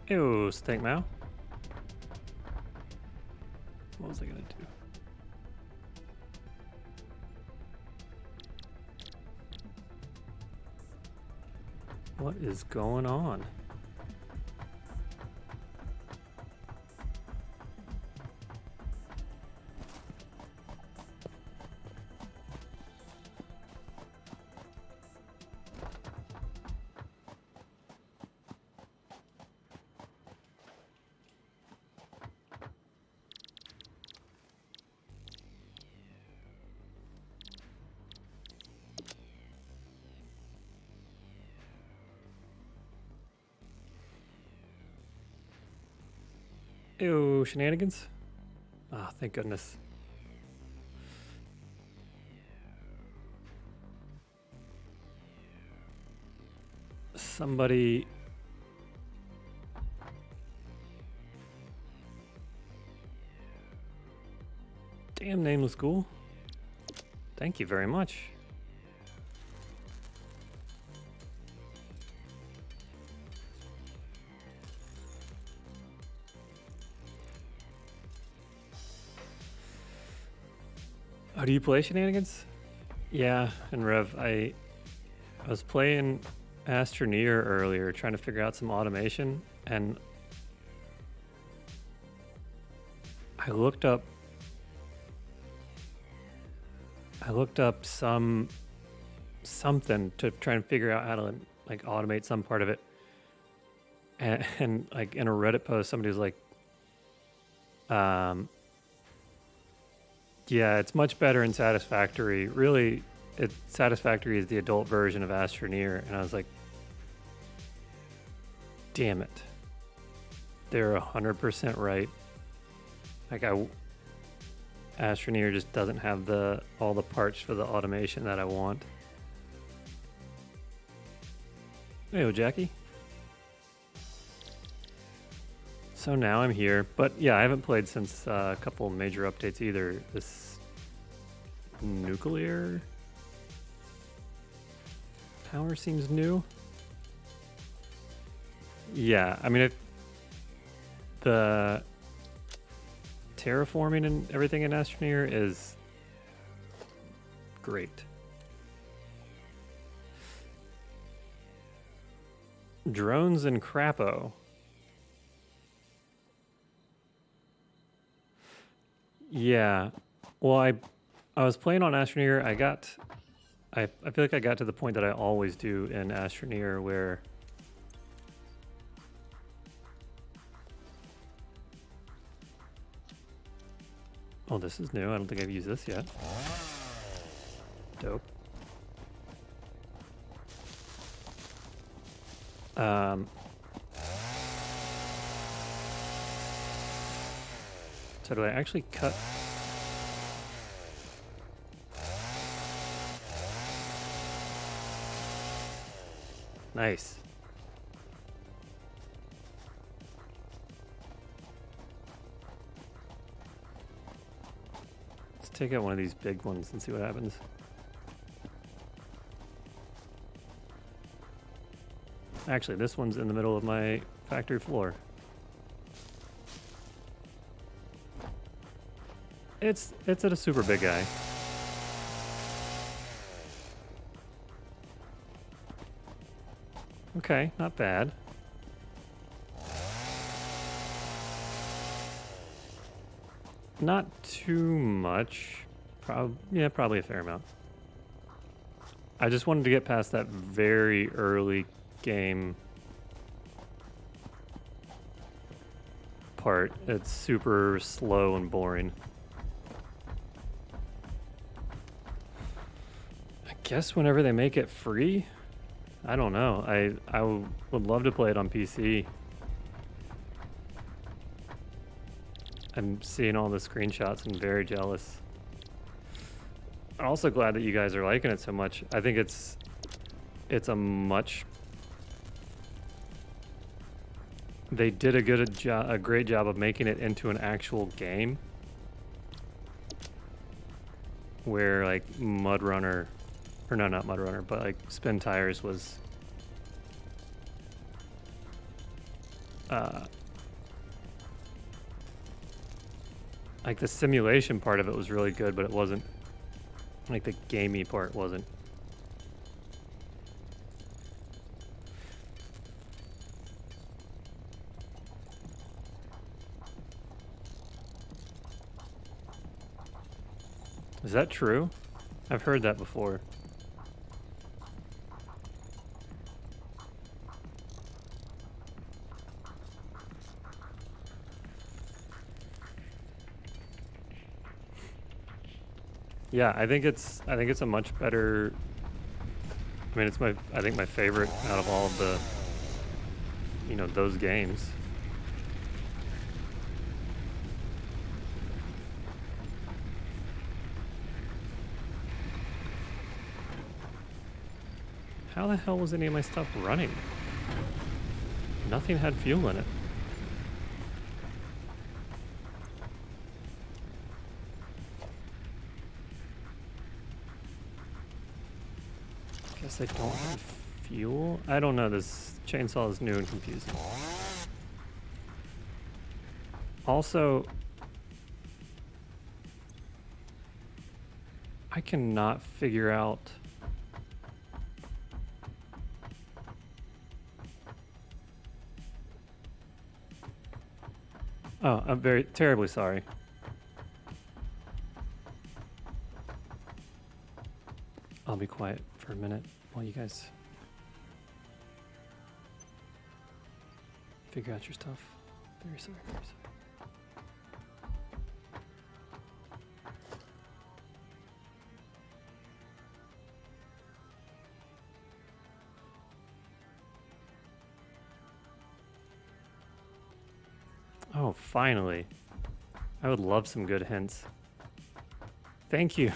Ew, stink Mao. What was I gonna do? What is going on? Ew, shenanigans? Ah, oh, thank goodness. Somebody... Damn nameless ghoul. Thank you very much. Oh, do you play shenanigans? Yeah, and Rev, I was playing Astroneer earlier, trying to figure out some automation, and I looked up something to try and figure out how to like automate some part of it, and like in a Reddit post, somebody was like, yeah, it's much better in Satisfactory. Really, Satisfactory is the adult version of Astroneer, and I was like, damn it, they're 100% right. Like Astroneer just doesn't have all the parts for the automation that I want. Hey, Jackie. So now I'm here, but yeah, I haven't played since a couple major updates either. This nuclear power seems new. Yeah, I mean, the terraforming and everything in Astroneer is great. Drones and Crapo. Yeah. Well, I was playing on Astroneer. I feel like I got to the point that I always do in Astroneer where oh, this is new. I don't think I've used this yet. Dope. So do I actually cut? Nice. Let's take out one of these big ones and see what happens. Actually, this one's in the middle of my factory floor. It's at a super big guy. Okay, not bad. Not too much. Probably a fair amount. I just wanted to get past that very early game part. It's super slow and boring. I guess whenever they make it free, I don't know. I would love to play it on PC. I'm seeing all the screenshots and very jealous. I'm also glad that you guys are liking it so much. I think it's a much... They did a great job of making it into an actual game. Where like Mud Runner, or no, not Mud Runner, but like Spin Tires was like the simulation part of it was really good, but it wasn't like the gamey part wasn't. Is that true? I've heard that before. Yeah, I think it's a much better. I mean, it's I think my favorite out of all of the, you know, those games. How the hell was any of my stuff running? Nothing had fuel in it. Guess I don't have fuel? I don't know, this chainsaw is new and confusing. Also, I cannot figure out... Oh, I'm very terribly sorry. I'll be quiet for a minute while you guys figure out your stuff. Very sorry, very sorry. Oh, finally. I would love some good hints. Thank you.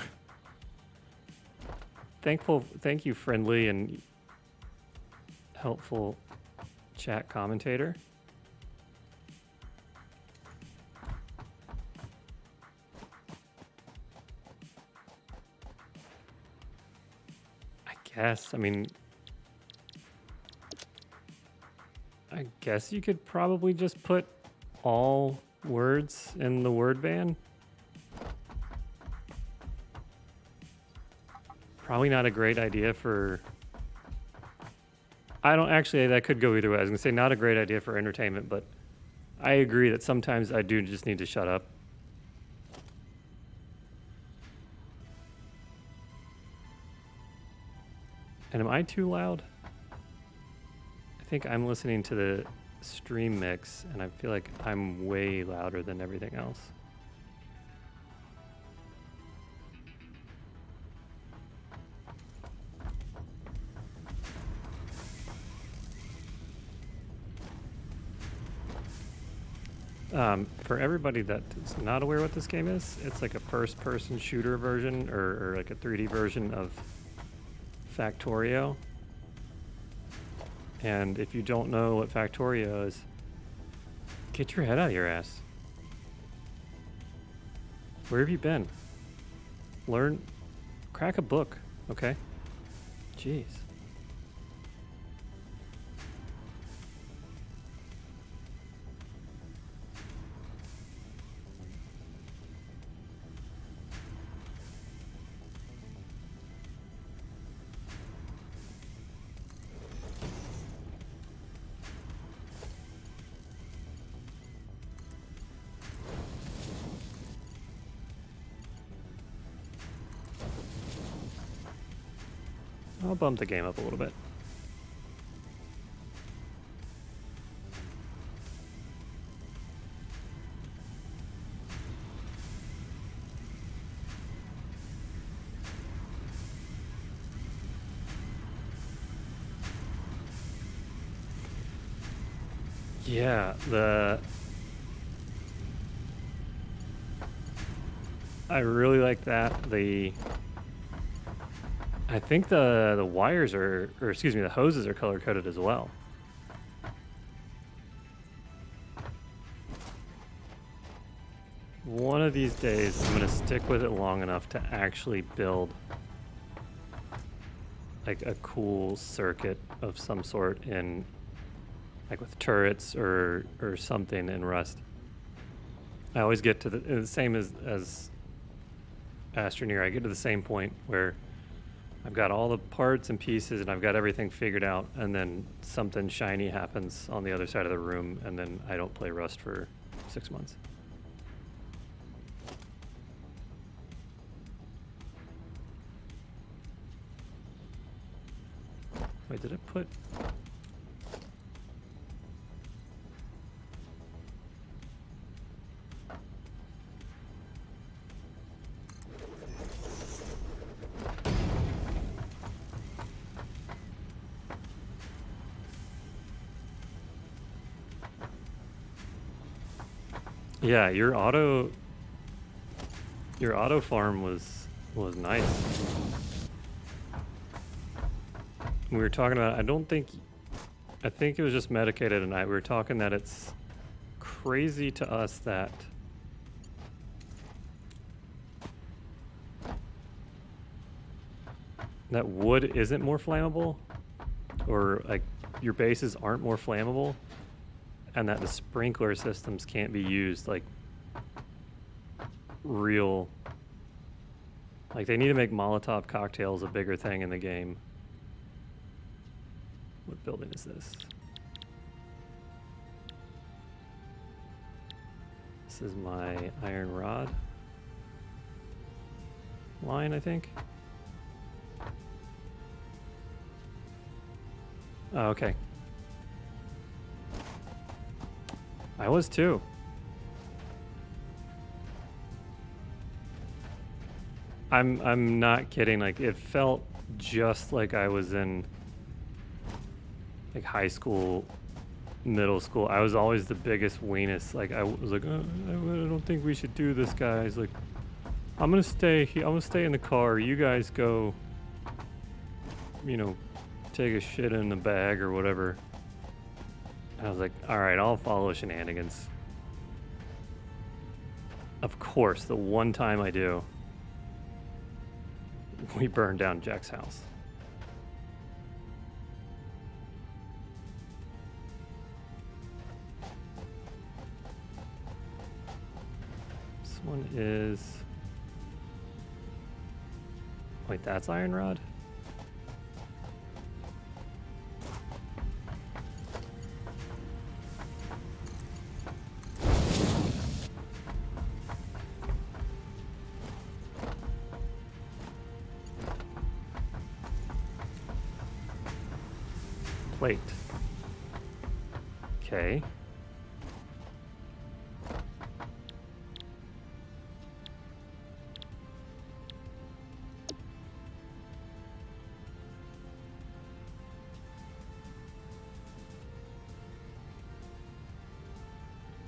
Thank you, friendly and helpful chat commentator. I guess you could probably just put all words in the word ban. Probably not a great idea for... I don't actually, that could go either way. I was gonna say not a great idea for entertainment, but I agree that sometimes I do just need to shut up. And am I too loud? I think I'm listening to the stream mix and I feel like I'm way louder than everything else. For everybody that is not aware what this game is, it's like a first-person shooter version or like a 3D version of Factorio. And if you don't know what Factorio is, get your head out of your ass. Where have you been? Learn, crack a book, okay? Jeez. I'll bump the game up a little bit. Yeah, I really like that. I think the wires are, or excuse me, the hoses are color coded as well. One of these days, I'm gonna stick with it long enough to actually build like a cool circuit of some sort in like with turrets or something in Rust. I always get to the same as Astroneer. I get to the same point where I've got all the parts and pieces and I've got everything figured out, and then something shiny happens on the other side of the room, and then I don't play Rust for 6 months. Wait, did I put... Yeah, your auto farm was nice. We were talking about, I think it was just medicated tonight. We were talking that it's crazy to us that wood isn't more flammable, or like your bases aren't more flammable, and that the sprinkler systems can't be used like real, like they need to make Molotov cocktails a bigger thing in the game. What building is this? This is my iron rod line, I think. Oh, okay. I was too. I'm not kidding. Like, it felt just like I was in like high school, middle school. I was always the biggest weenus. Like, I was like, I don't think we should do this, guys. Like, I'm gonna stay here. I'm gonna stay in the car. You guys go, you know, take a shit in the bag or whatever. I was like, all right, I'll follow shenanigans. Of course, the one time I do, we burned down Jack's house. This one is... Wait, that's iron rod? Plate. Okay.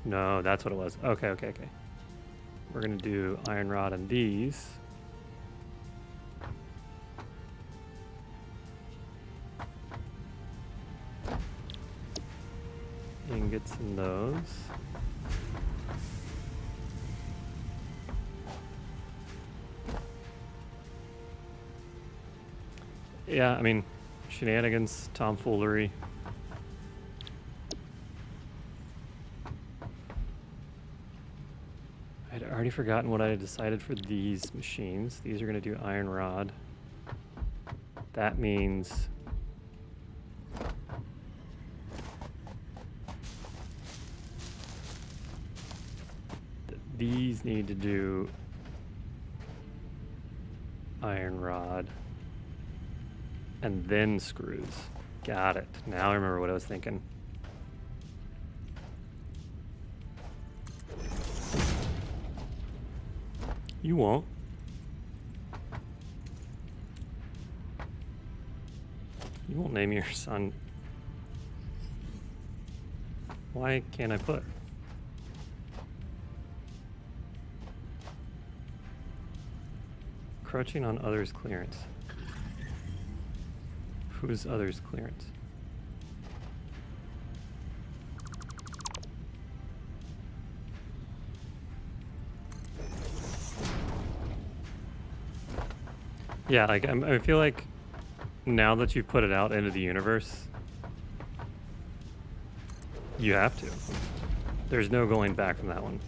No, that's what it was. Okay, okay, okay. We're gonna do iron rod on these. Ingots in those. Yeah, I mean, shenanigans, tomfoolery. I'd already forgotten what I had decided for these machines. These are going to do iron rod. That means these need to do iron rod and then screws. Got it. Now I remember what I was thinking. You won't. You won't name your son. Why can't I put? Crouching on others' clearance. Who's others' clearance? Yeah, like I feel like now that you've put it out into the universe, You have to. There's no going back from that one.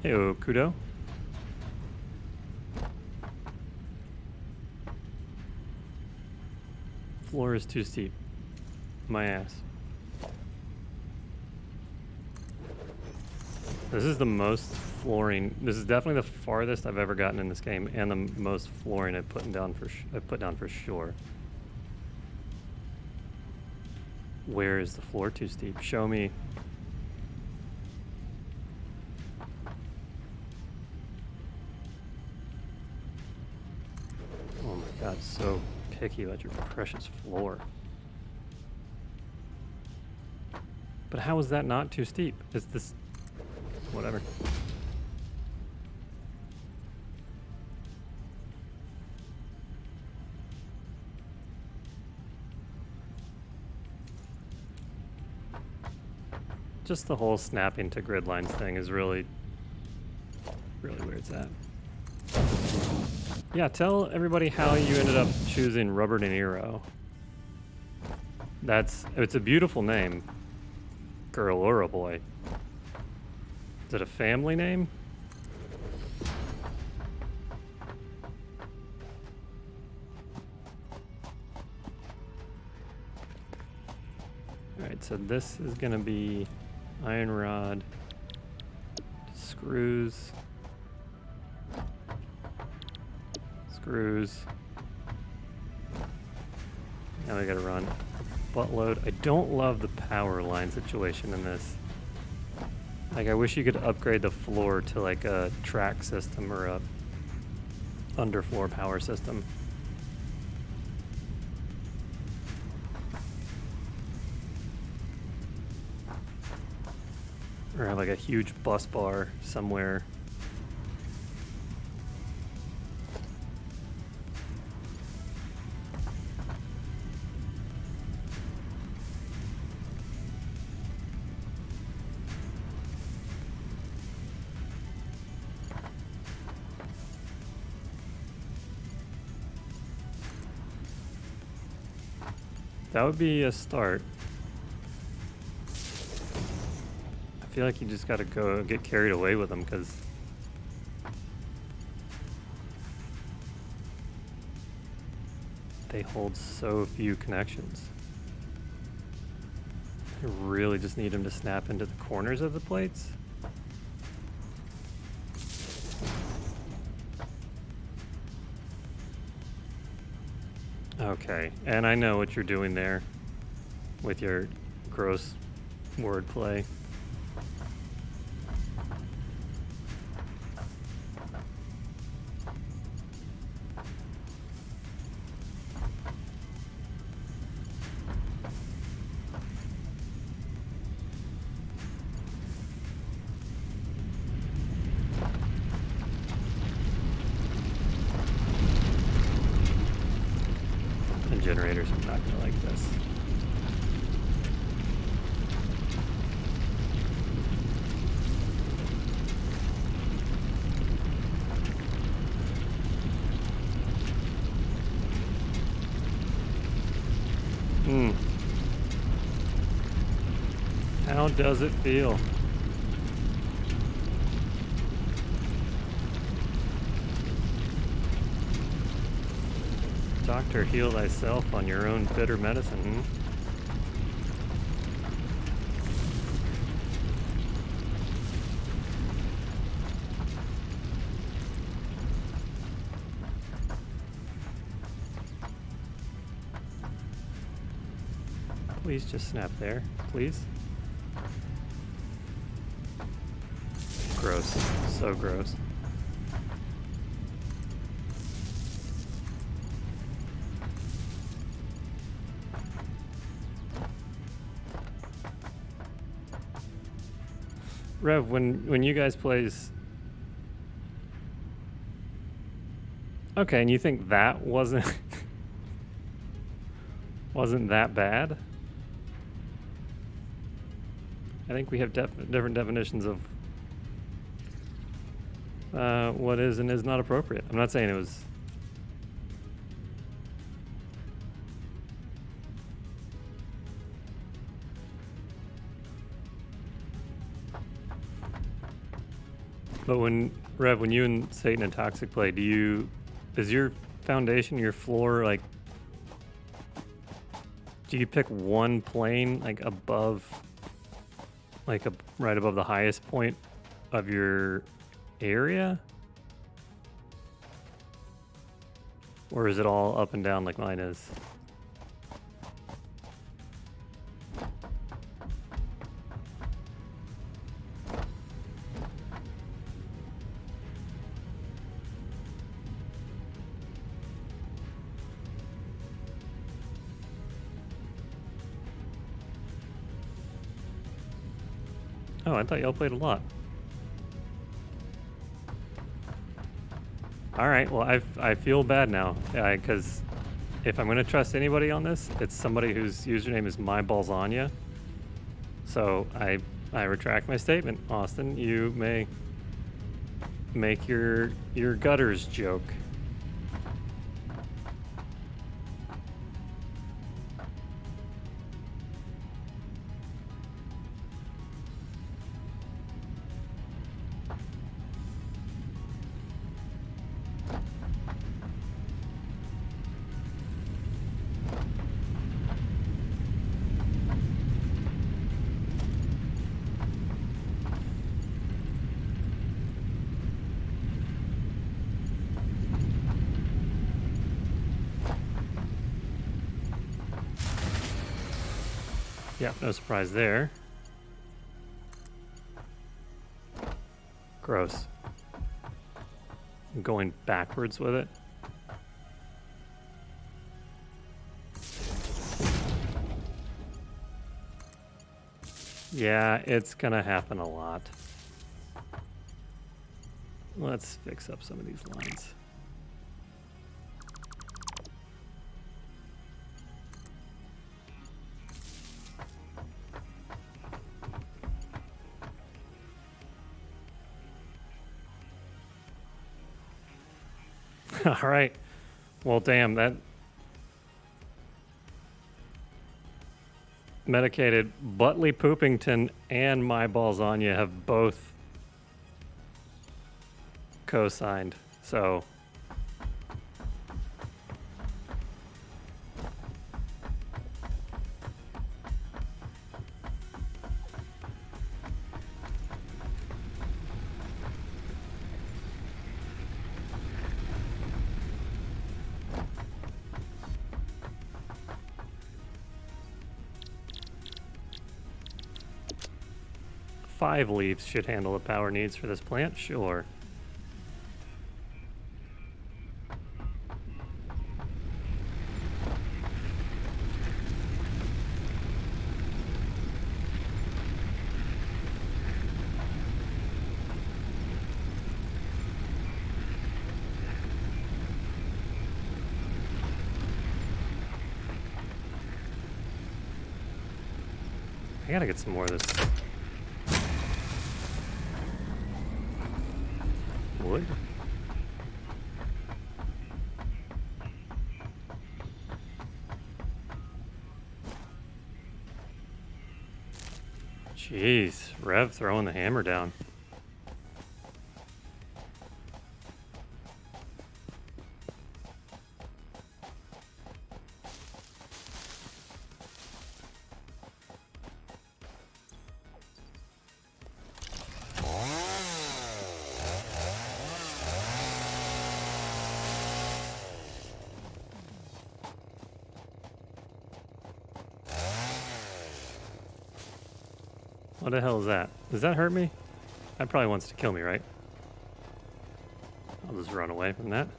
Heyo, Kudo. Floor is too steep. My ass. This is the most flooring. This is definitely the farthest I've ever gotten in this game, and the most flooring I've put down for sure. Where is the floor too steep? Show me. Oh my god, so picky about your precious floor. But how is that not too steep? Is this... whatever. Just the whole snapping to grid lines thing is really where it's at. Yeah, tell everybody how you ended up choosing Rubber De Niro. It's a beautiful name. Girl or a boy. Is it a family name? Alright, so this is gonna be iron rod, screws, now we gotta run buttload. I don't love the power line situation in this. Like, I wish you could upgrade the floor to like a track system or a underfloor power system. Or have like a huge bus bar somewhere. That would be a start. I feel like you just gotta go get carried away with them because they hold so few connections. I really just need them to snap into the corners of the plates. Okay, and I know what you're doing there with your gross wordplay. Generators are not gonna like this. How does it feel? Doctor, heal thyself on your own bitter medicine. Please just snap there, please. Gross, so gross. Rev, when you guys plays. Okay, and you think that wasn't wasn't that bad? I think we have different definitions of what is and is not appropriate. I'm not saying it was. But when Rev, when you and Satan and Toxic play, is your foundation, your floor, like, do you pick one plane like above, like right above the highest point of your area? Or is it all up and down like mine is? Oh, I thought y'all played a lot. All right, well, I feel bad now, because if I'm gonna trust anybody on this, it's somebody whose username is mybalzania. So I retract my statement. Austin, you may make your gutters joke. Yeah, no surprise there. Gross. I'm going backwards with it. Yeah, it's gonna happen a lot. Let's fix up some of these lines. All right. Well, damn, that medicated Butley Poopington and my Balzania have both co-signed. So five leaves should handle the power needs for this plant, sure. I gotta get some more of this wood. Jeez, Rev throwing the hammer down. What the hell is that? Does that hurt me? That probably wants to kill me, right? I'll just run away from that.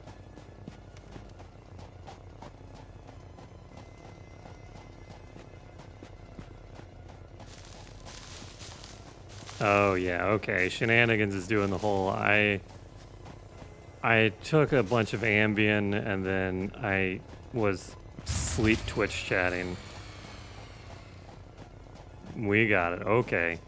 Oh yeah, okay. Shenanigans is doing the whole I took a bunch of Ambien and then I was sleep Twitch chatting. We got it. Okay.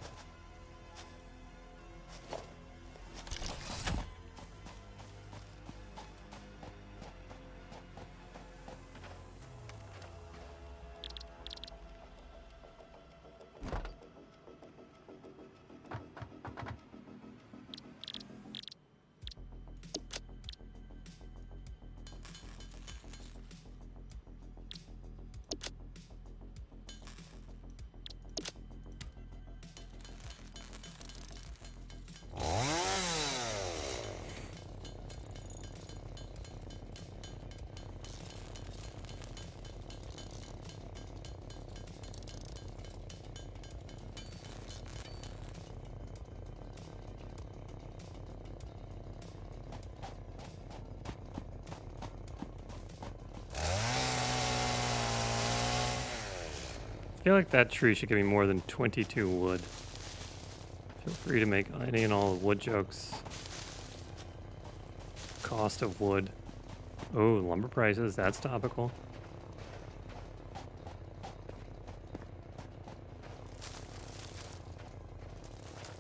I feel like that tree should give me more than 22 wood. Feel free to make any and all wood jokes. Cost of wood. Oh, lumber prices, that's topical.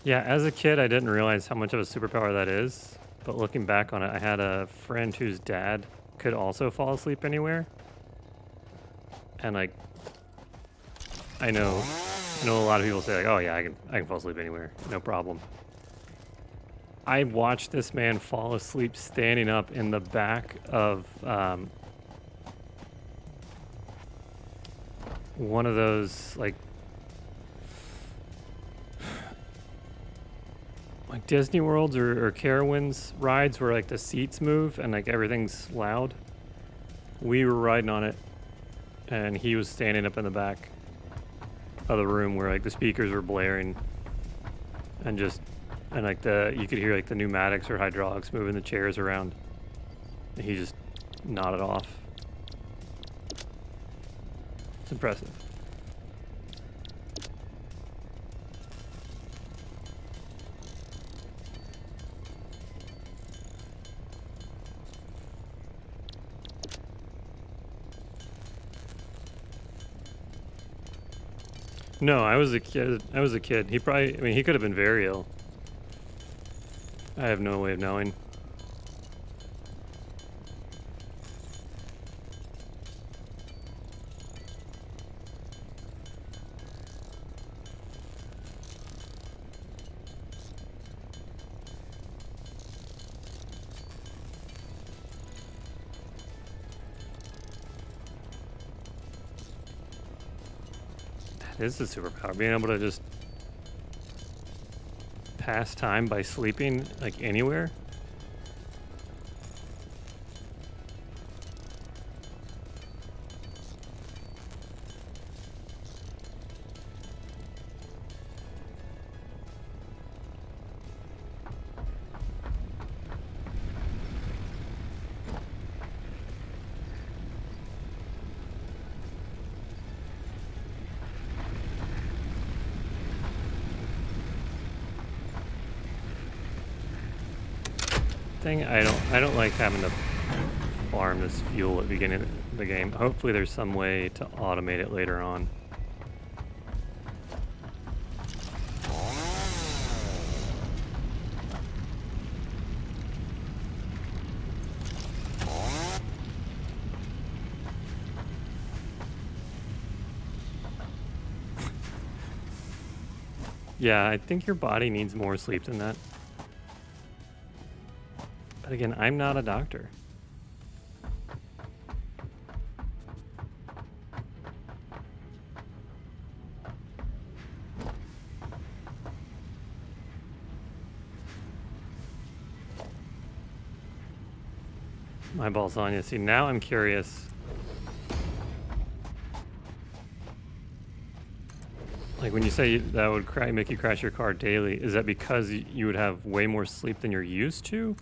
Yeah, as a kid, I didn't realize how much of a superpower that is. But looking back on it, I had a friend whose dad could also fall asleep anywhere. And like, I know a lot of people say like, oh yeah, I can fall asleep anywhere, no problem. I watched this man fall asleep standing up in the back of one of those like Disney Worlds or Carowinds rides where like the seats move and like everything's loud. We were riding on it and he was standing up in the back of the room where like the speakers were blaring and like you could hear like the pneumatics or hydraulics moving the chairs around. And he just nodded off. It's impressive. No, I was a kid. He probably, I mean, he could have been very ill. I have no way of knowing. That is a superpower, being able to just pass time by sleeping like anywhere. Thing I don't like having to farm this fuel at the beginning of the game. Hopefully there's some way to automate it later on. Yeah, I think your body needs more sleep than that. But again, I'm not a doctor. My ball's on you. See, now I'm curious. Like when you say that would make you crash your car daily, is that because you would have way more sleep than you're used to?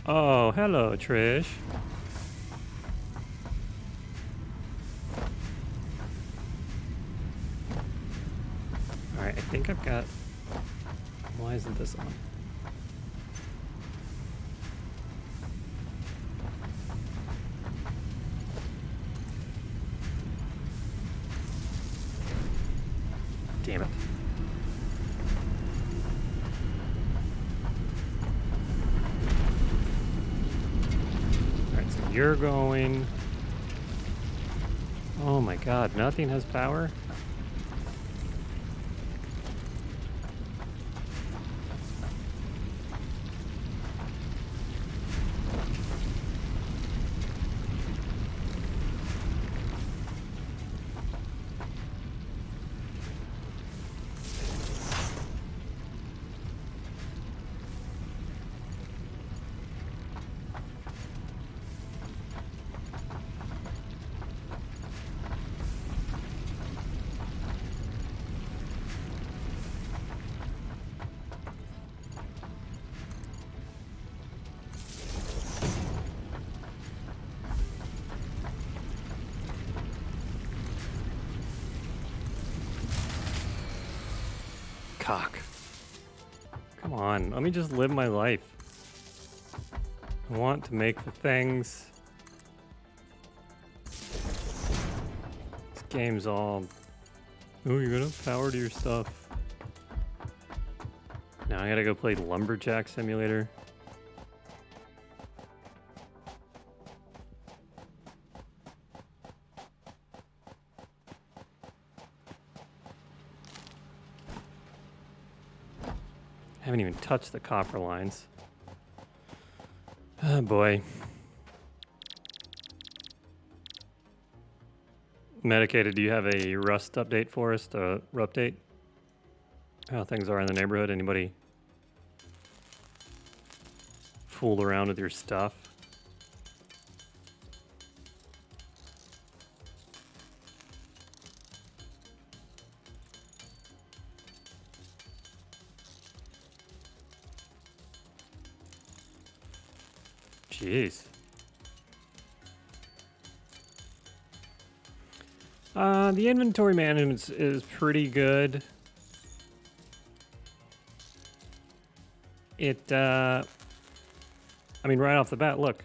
Oh, hello, Trish. think I've got... Why isn't this on? Damn it. Alright, so you're going... Oh my god, nothing has power? Cock. Come on, let me just live my life. I want to make the things. This game's all... Oh, you're gonna have power to your stuff. Now I gotta go play Lumberjack Simulator. I haven't even touched the copper lines. Oh boy. Medicated, do you have a Rust update for us? Update? How things are in the neighborhood? Anybody fooled around with your stuff? Jeez. The inventory management is pretty good. I mean, right off the bat, look.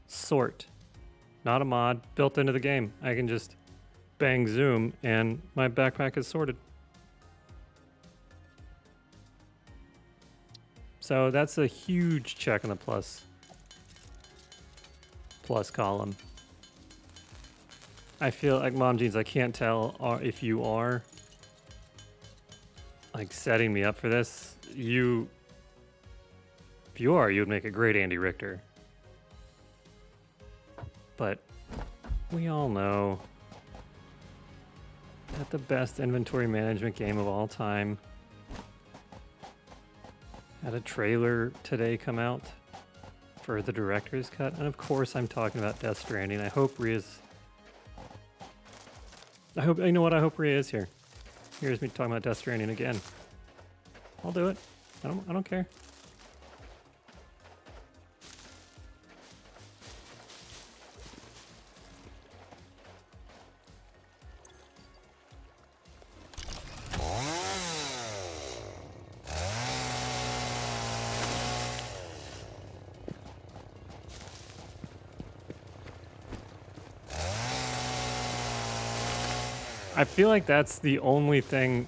Sort. Not a mod, built into the game. I can just bang zoom and my backpack is sorted. So that's a huge check on the plus column. I feel like, Mom Jeans, I can't tell if you are like setting me up for this. If you are, you would make a great Andy Richter. But we all know that the best inventory management game of all time had a trailer today come out for the director's cut. And of course I'm talking about Death Stranding. I hope Ria's... you know what? I hope Ria is here. Here's me talking about Death Stranding again. I'll do it. I don't care. I feel like that's the only thing.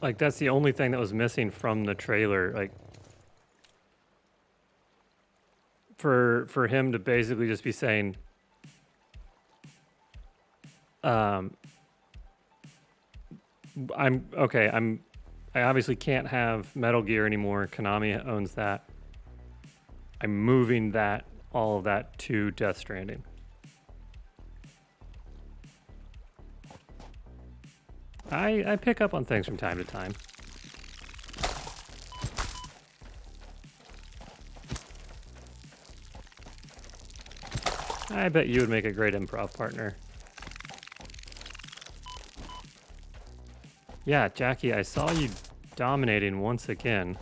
Like, that's the only thing that was missing from the trailer. Like, for him to basically just be saying, I obviously can't have Metal Gear anymore. Konami owns that. I'm moving all of that to Death Stranding. I pick up on things from time to time. I bet you would make a great improv partner. Yeah, Jackie, I saw you dominating once again.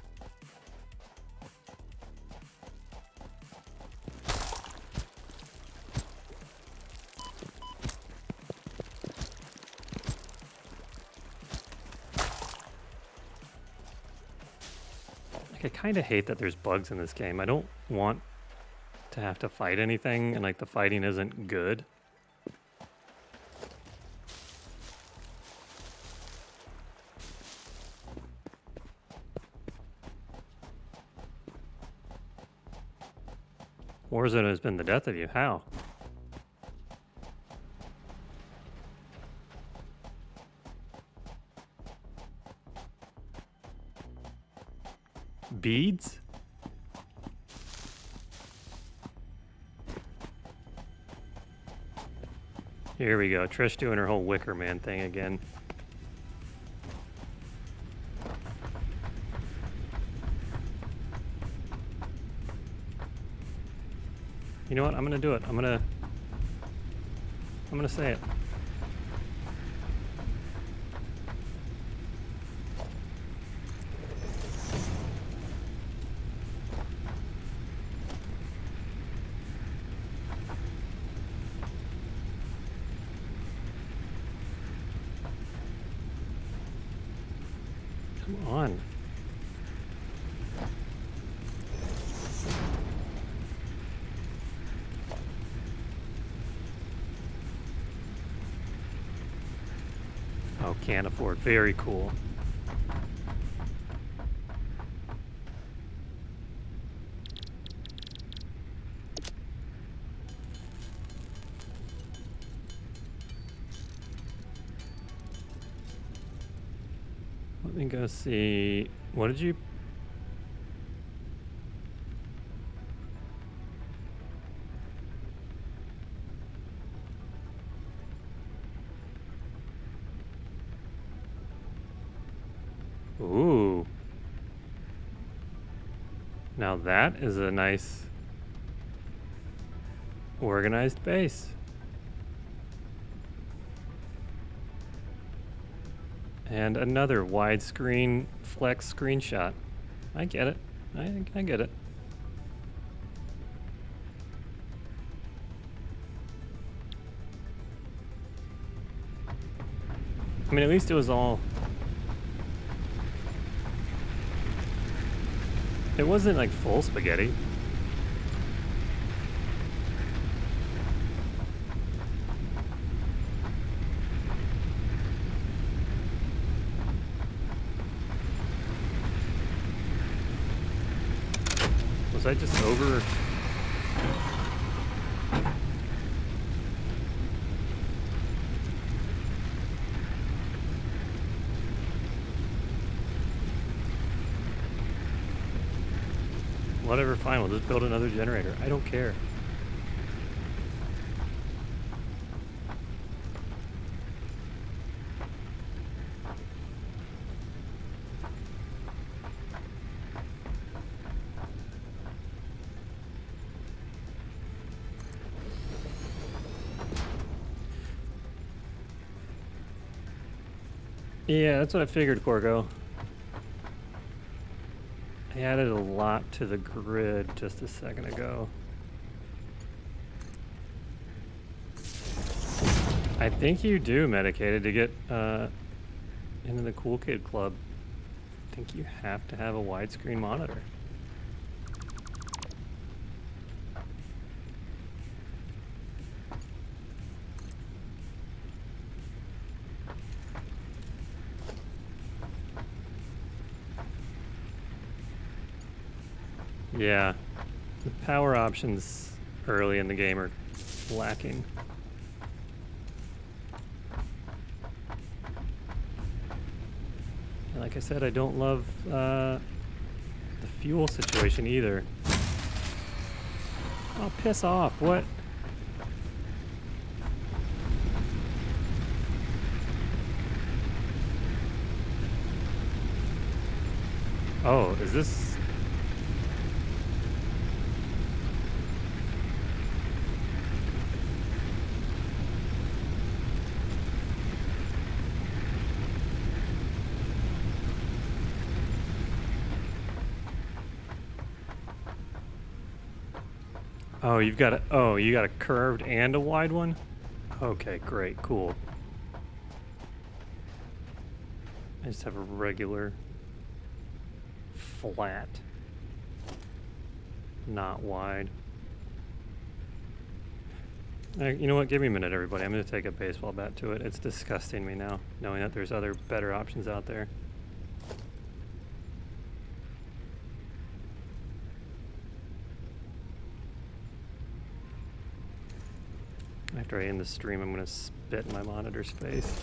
I kind of hate that there's bugs in this game. I don't want to have to fight anything, and like the fighting isn't good. Warzone has been the death of you. How? Beads? Here we go. Trish doing her whole Wicker Man thing again. You know what? I'm gonna do it. I'm gonna say it. Come on. Oh, can't afford. Very cool. Let me go see. What did you? Ooh. Now that is a nice organized base. And another widescreen flex screenshot. I get it. I get it. I mean, at least it was all... It wasn't like full spaghetti. Was I just over? Whatever, fine, we'll just build another generator. I don't care. Yeah, that's what I figured, Corgo. I added a lot to the grid just a second ago. I think you do, Medicated, to get into the Cool Kid Club. I think you have to have a widescreen monitor. Yeah, the power options early in the game are lacking. And like I said, I don't love the fuel situation either. Oh, piss off, what? Oh, is this... Oh, you got a curved and a wide one? Okay, great, cool. I just have a regular flat. not wide. You know what? Give me a minute, everybody. I'm going to take a baseball bat to it. It's disgusting me now, knowing that there's other better options out there. After I end the stream, I'm going to spit in my monitor's face.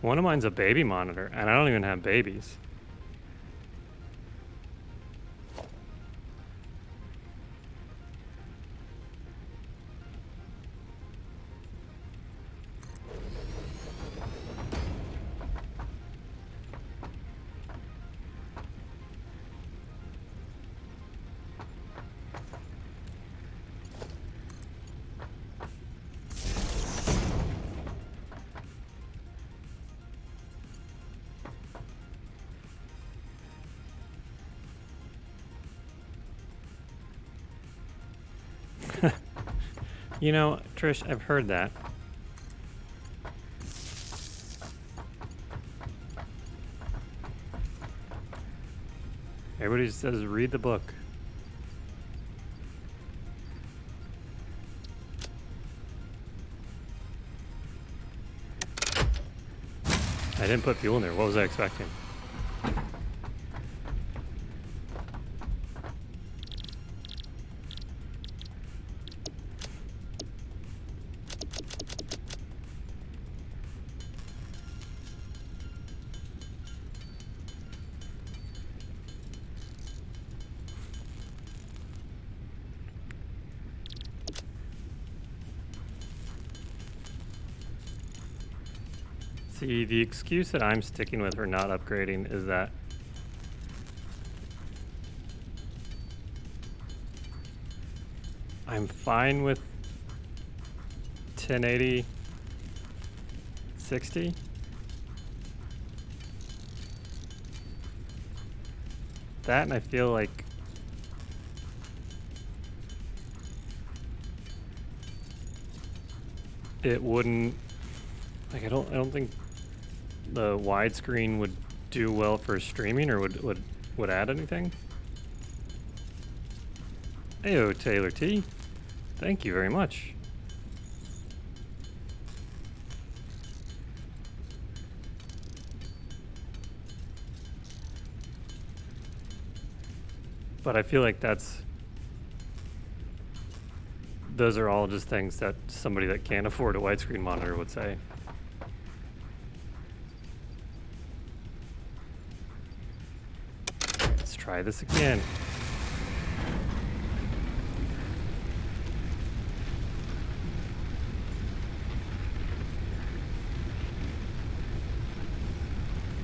One of mine's a baby monitor, and I don't even have babies. You know, Trish, I've heard that. Everybody says read the book. I didn't put fuel in there. What was I expecting? See, the excuse that I'm sticking with for not upgrading is that I'm fine with 1080 60. That, and I feel like it wouldn't, like, I don't think the widescreen would do well for streaming, or would add anything. Heyo, Taylor T. Thank you very much. But I feel like those are all just things that somebody that can't afford a widescreen monitor would say. Let's try this again.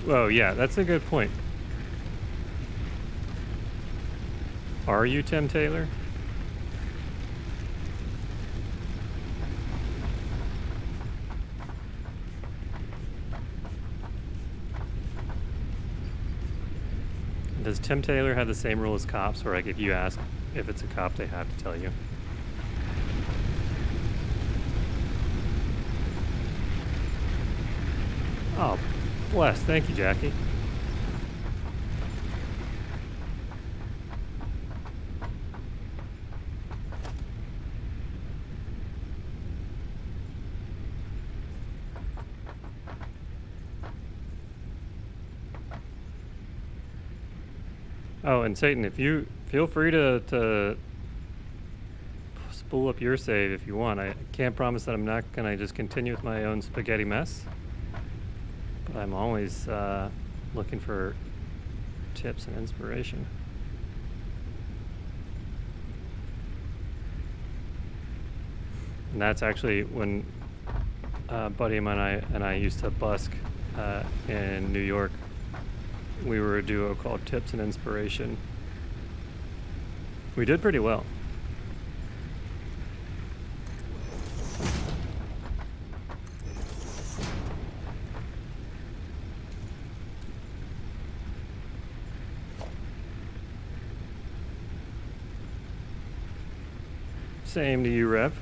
Oh yeah, that's a good point. Are you Tim Taylor? Does Tim Taylor have the same rule as cops, where like if you ask if it's a cop, they have to tell you? Oh, bless. Thank you, Jackie. Oh, and Satan, if you feel free to spool up your save if you want. I can't promise that I'm not gonna just continue with my own spaghetti mess, but I'm always looking for tips and inspiration. And that's actually when a buddy of mine and I used to busk in New York. We were a duo called Tips and Inspiration. We did pretty well. Same to you, Rev.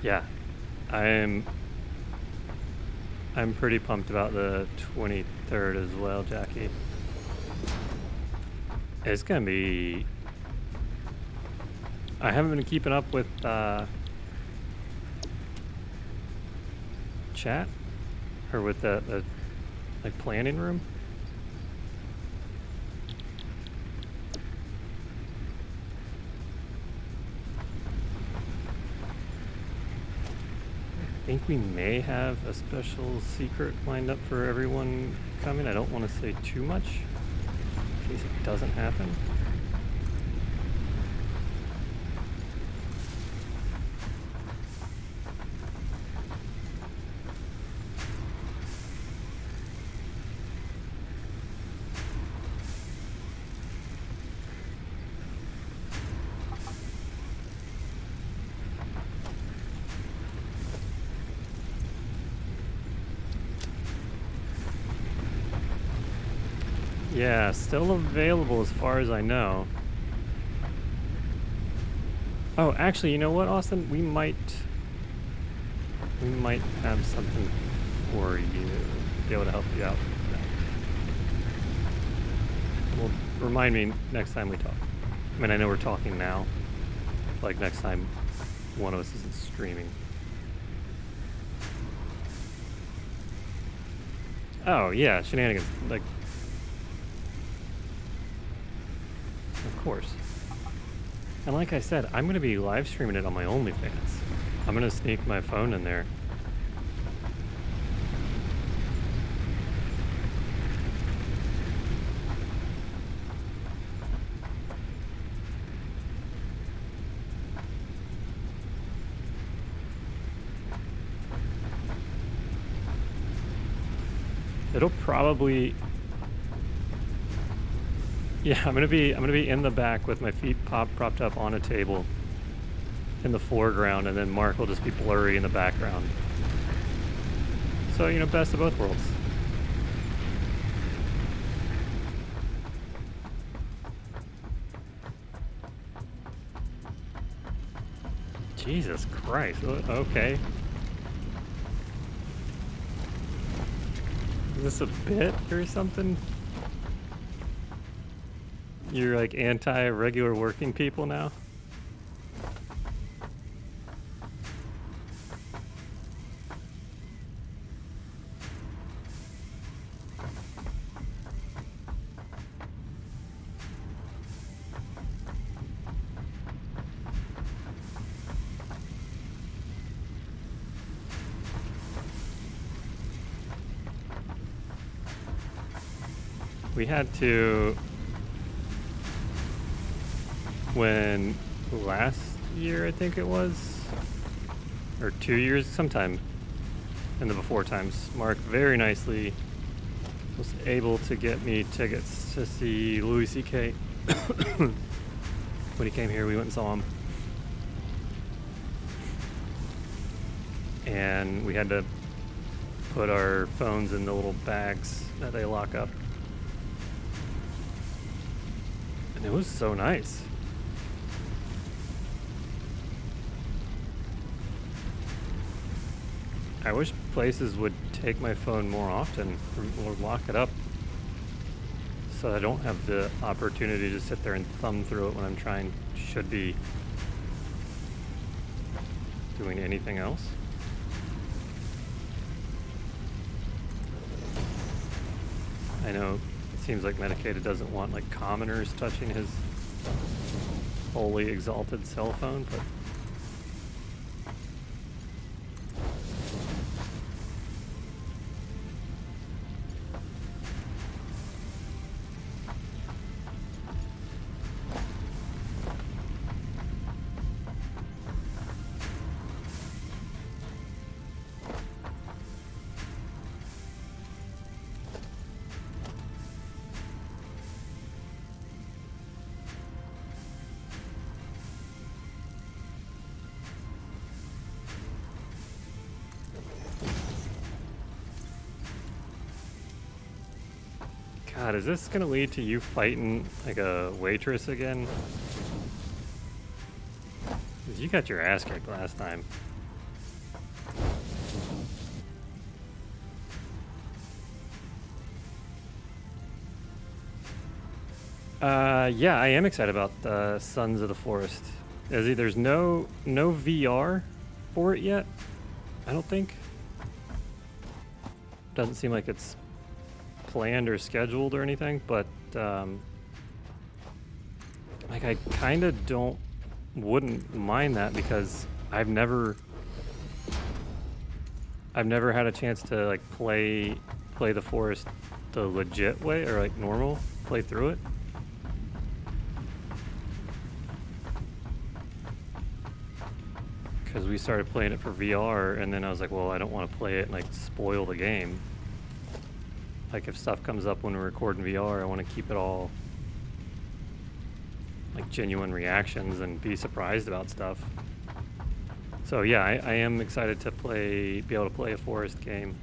Yeah, I'm pretty pumped about the 23rd as well, Jackie. It's gonna be. I haven't been keeping up with chat or with the like planning room. I think we may have a special secret lined up for everyone coming. I don't want to say too much in case it doesn't happen. Yeah, still available as far as I know. Oh, actually, you know what, Austin? We might have something for you to be able to help you out. Well, remind me next time we talk. I mean, I know we're talking now. Like next time one of us isn't streaming. Oh, yeah, shenanigans. Like, of course. And like I said, I'm going to be live streaming it on my OnlyFans. I'm going to sneak my phone in there. It'll probably. Yeah, I'm gonna be in the back with my feet propped up on a table in the foreground, and then Mark will just be blurry in the background. So, you know, best of both worlds. Jesus Christ, okay. Is this a bit or something? You're like anti-regular working people now? We had to, when last year I think it was, or 2 years, sometime in the before times, Mark very nicely was able to get me tickets to see Louis C.K. When he came here, we went and saw him. And we had to put our phones in the little bags that they lock up. And it was so nice. I wish places would take my phone more often or lock it up so I don't have the opportunity to sit there and thumb through it when I'm should be doing anything else. I know it seems like Medicated doesn't want like commoners touching his holy exalted cell phone, but God, is this gonna lead to you fighting like a waitress again? 'Cause you got your ass kicked last time. Yeah, I am excited about Sons of the Forest. There's no VR for it yet. I don't think. Doesn't seem like it's planned or scheduled or anything, but like I kind of wouldn't mind that because I've never had a chance to like play the forest the legit way or like normal, play through it. Because we started playing it for VR, and then I was like, well, I don't want to play it and like spoil the game. Like if stuff comes up when we're recording VR, I want to keep it all like genuine reactions and be surprised about stuff. So yeah, I am excited to be able to play a forest game.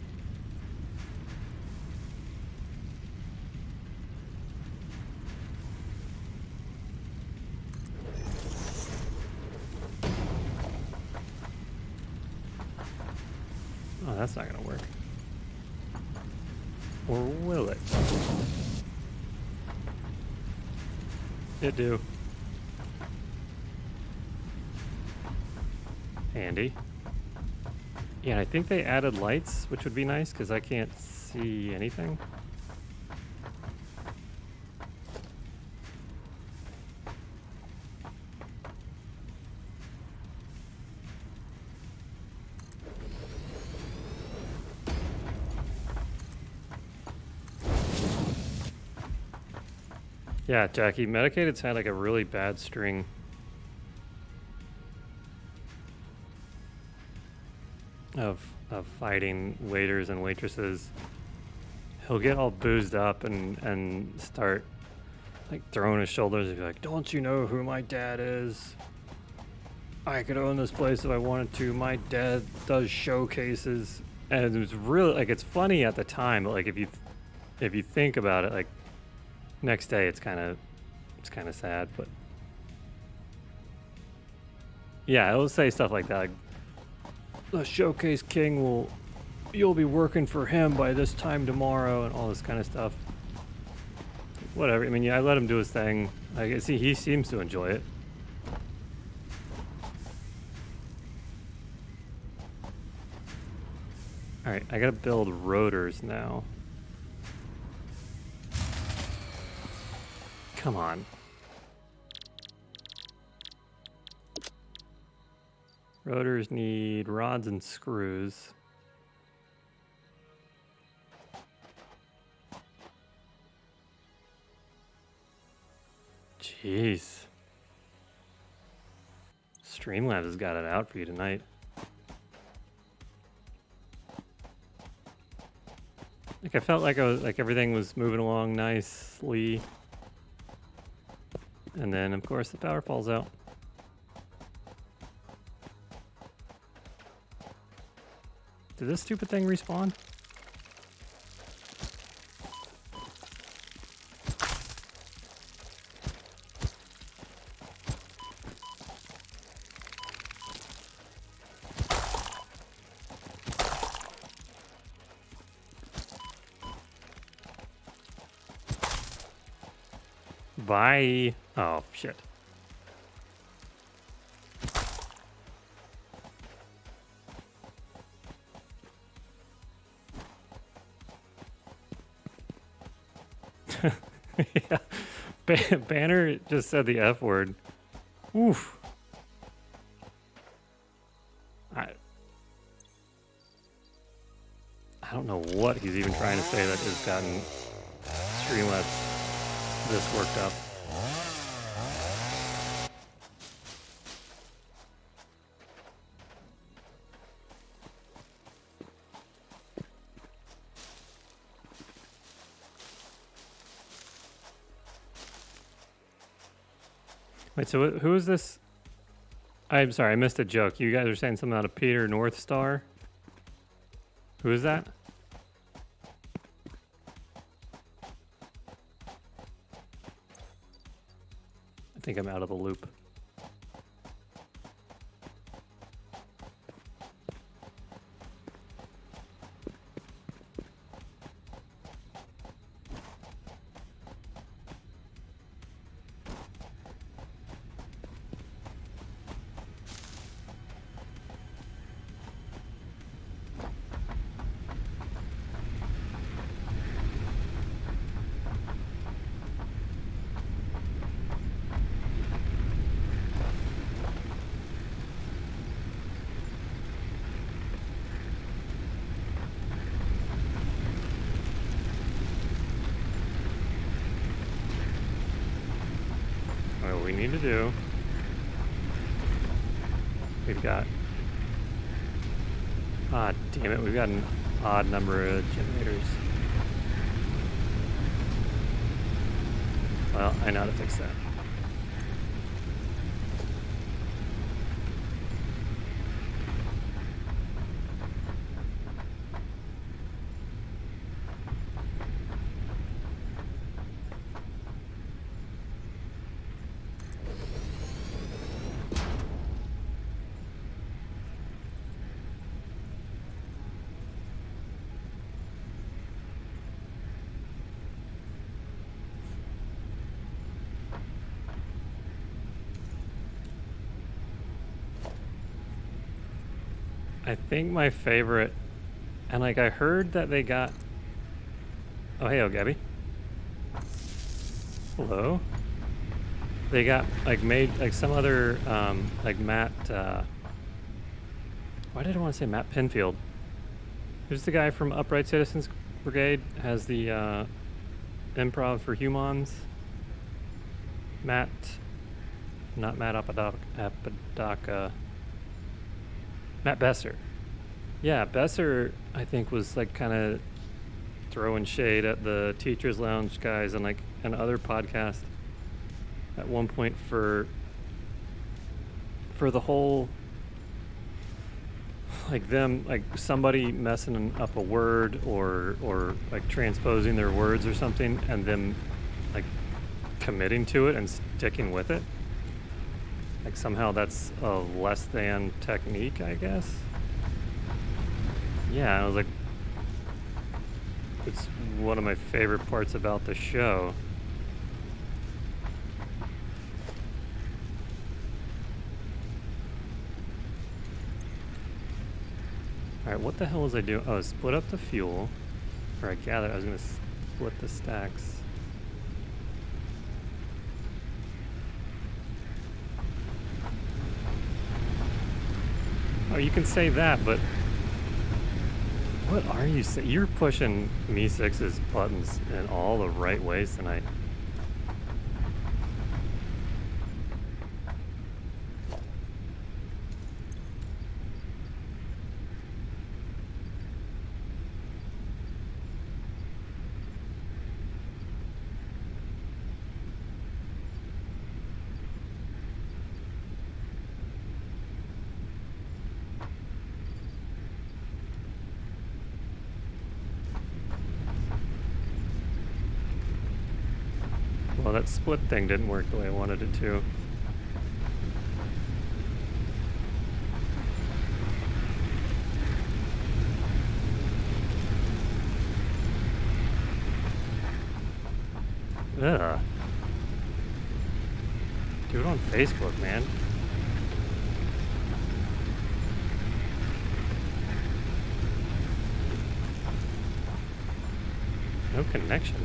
Oh, that's not gonna work. Or will it? It do. Handy. Yeah, I think they added lights, which would be nice because I can't see anything. Yeah, Jackie, Medicated's had like a really bad string. Of fighting waiters and waitresses. He'll get all boozed up and start like throwing his shoulders and be like, don't you know who my dad is? I could own this place if I wanted to. My dad does showcases. And it was really like, it's funny at the time, but like if you think about it, like next day it's kind of sad, but yeah, it'll say stuff like that, like, the showcase king you'll be working for him by this time tomorrow, and all this kind of stuff. Whatever. I mean, yeah, I let him do his thing. I see he seems to enjoy it. All right, I gotta build rotors now. Come on. Rotors need rods and screws. Jeez. Streamlabs has got it out for you tonight. Like I felt like everything was moving along nicely. And then of course the power falls out. Did this stupid thing respawn? Bye. Oh, shit. Yeah. Banner just said the F word. Oof. I don't know what he's even trying to say that has gotten Streamlabs this worked up. Wait, so who is this? I'm sorry, I missed a joke. You guys are saying something out of Peter North Star? Who is that? think I'm out of the loop. What we need to do, we've got, damn it, we've got an odd number of generators. Well, I know how to fix that. I think my favorite, and like I heard that they got, oh hey, Gabby. Hello. They got like made like some other like Matt. Why did I want to say Matt Pinfield? Who's the guy from Upright Citizens Brigade? Has the improv for humans. Matt, not Matt Apodaca. Matt Besser. Yeah, Besser, I think, was like kind of throwing shade at the Teachers Lounge guys and like and other podcasts at one point for the whole like them like somebody messing up a word or like transposing their words or something and them like committing to it and sticking with it. Like somehow that's a less than technique, I guess. Yeah, I was like, it's one of my favorite parts about the show. Alright, what the hell was I doing? Oh, split up the fuel. Or I gathered I was going to split the stacks. Oh, you can say that, but what are you saying? You're pushing Me6's buttons in all the right ways tonight. Well, that split thing didn't work the way I wanted it to. Ugh. Do it on Facebook, man. No connection.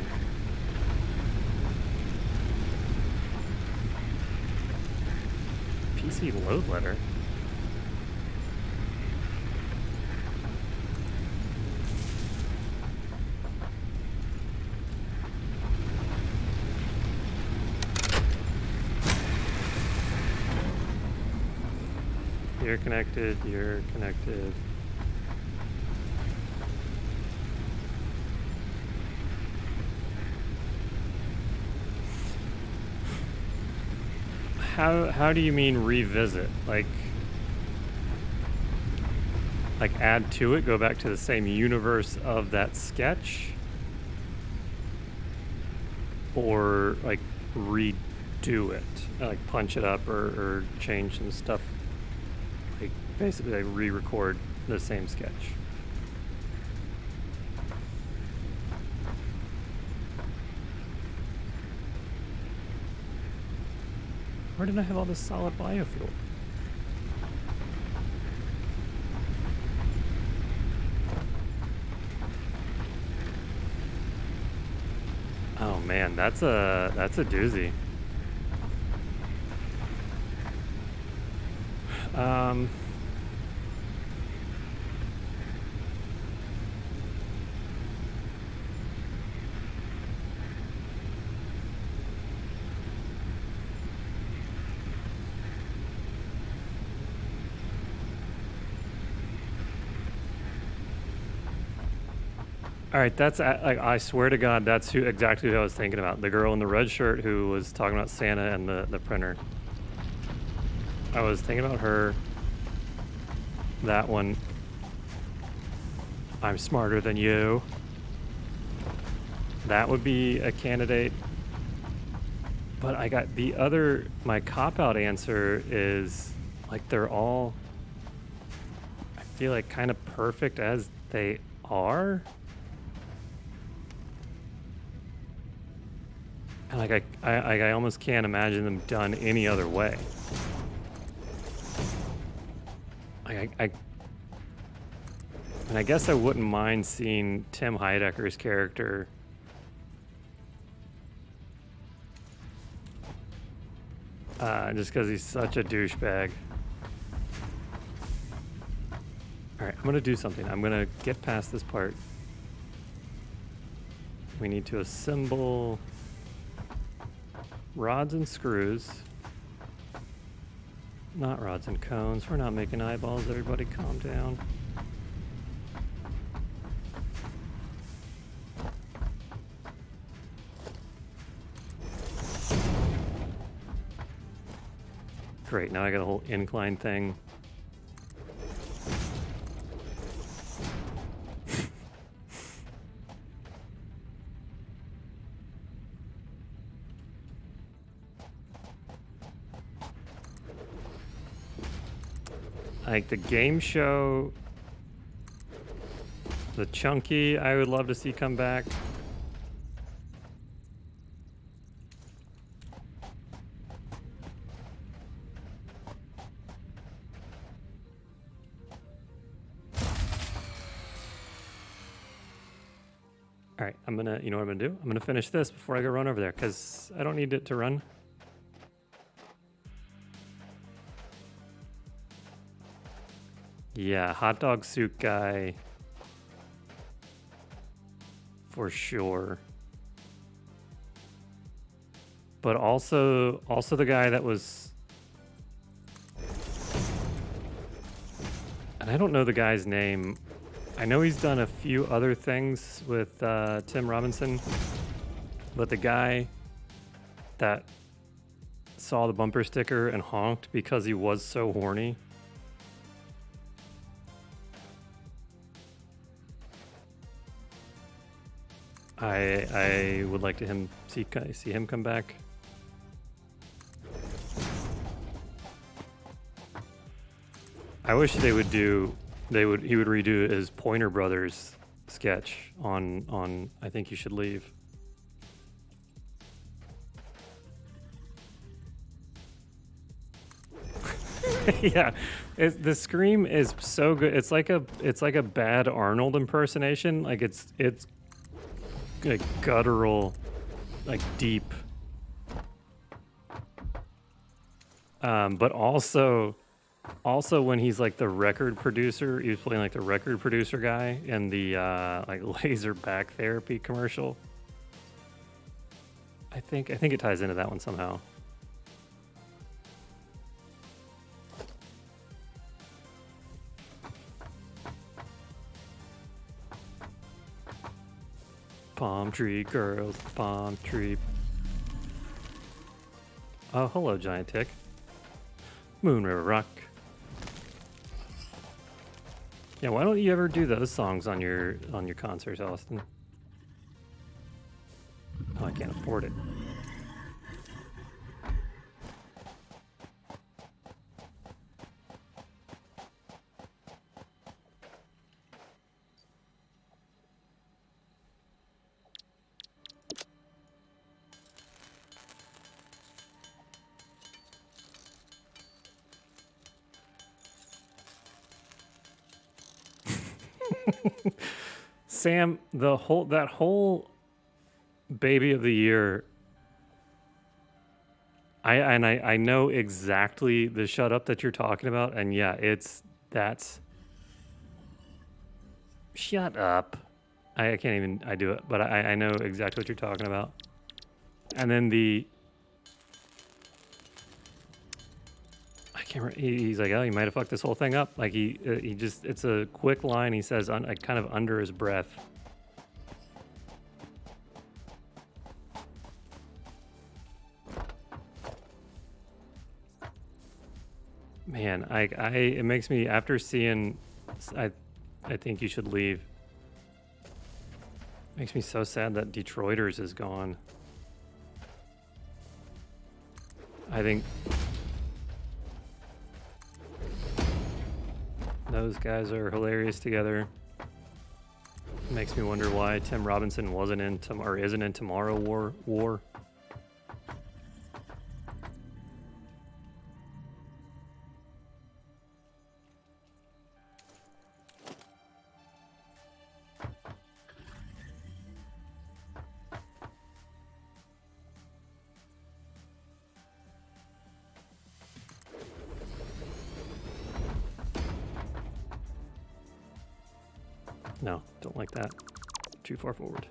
PC load letter. You're connected, you're connected. How do you mean revisit? Like add to it, go back to the same universe of that sketch? Or like do it, like punch it up or change some stuff. Like basically, I re-record the same sketch. Where did I have all this solid biofuel? Oh man, that's a doozy. All right, that's like I swear to God, that's exactly who I was thinking about. The girl in the red shirt who was talking about Santa and the printer. I was thinking about her. That one. I'm smarter than you. That would be a candidate. But I got the other. My cop-out answer is like they're all. I feel like kind of perfect as they are. And like I almost can't imagine them done any other way. And I guess I wouldn't mind seeing Tim Heidecker's character just because he's such a douchebag. All right, I'm gonna do something. I'm gonna get past this part. We need to assemble rods and screws. Not rods and cones. We're not making eyeballs. Everybody calm down. Great, now I got a whole incline thing. Like the game show, the Chunky, I would love to see come back. All right, you know what I'm gonna do? I'm gonna finish this before I go run over there because I don't need it to run. Yeah, hot dog suit guy. For sure. But also the guy that was... And I don't know the guy's name. I know he's done a few other things with Tim Robinson. But the guy that saw the bumper sticker and honked because he was so horny. I would like to see him come back. I wish he would redo his Pointer Brothers sketch on I Think You Should Leave. Yeah, the scream is so good. It's like a bad Arnold impersonation. Like it's like guttural, like deep. But also when he's like the record producer, he was playing like the record producer guy in the like laser back therapy commercial. I think it ties into that one somehow. Palm tree girls, palm tree. Oh, hello, giant tick. Moon River Rock. Yeah, why don't you ever do those songs on your concerts, Austin? Oh, I can't afford it. Sam, that whole baby of the year. I know exactly the shut up that you're talking about, and yeah, that's shut up. I can't even I do it, but I know exactly what you're talking about. And then I can't. He's like, oh, you might have fucked this whole thing up. Like he just it's a quick line he says kind of under his breath. Man, it makes me after seeing I think you should leave. Makes me so sad that Detroiters is gone. I think those guys are hilarious together. Makes me wonder why Tim Robinson wasn't in or isn't in Tomorrow War. No, don't like that. Too far forward.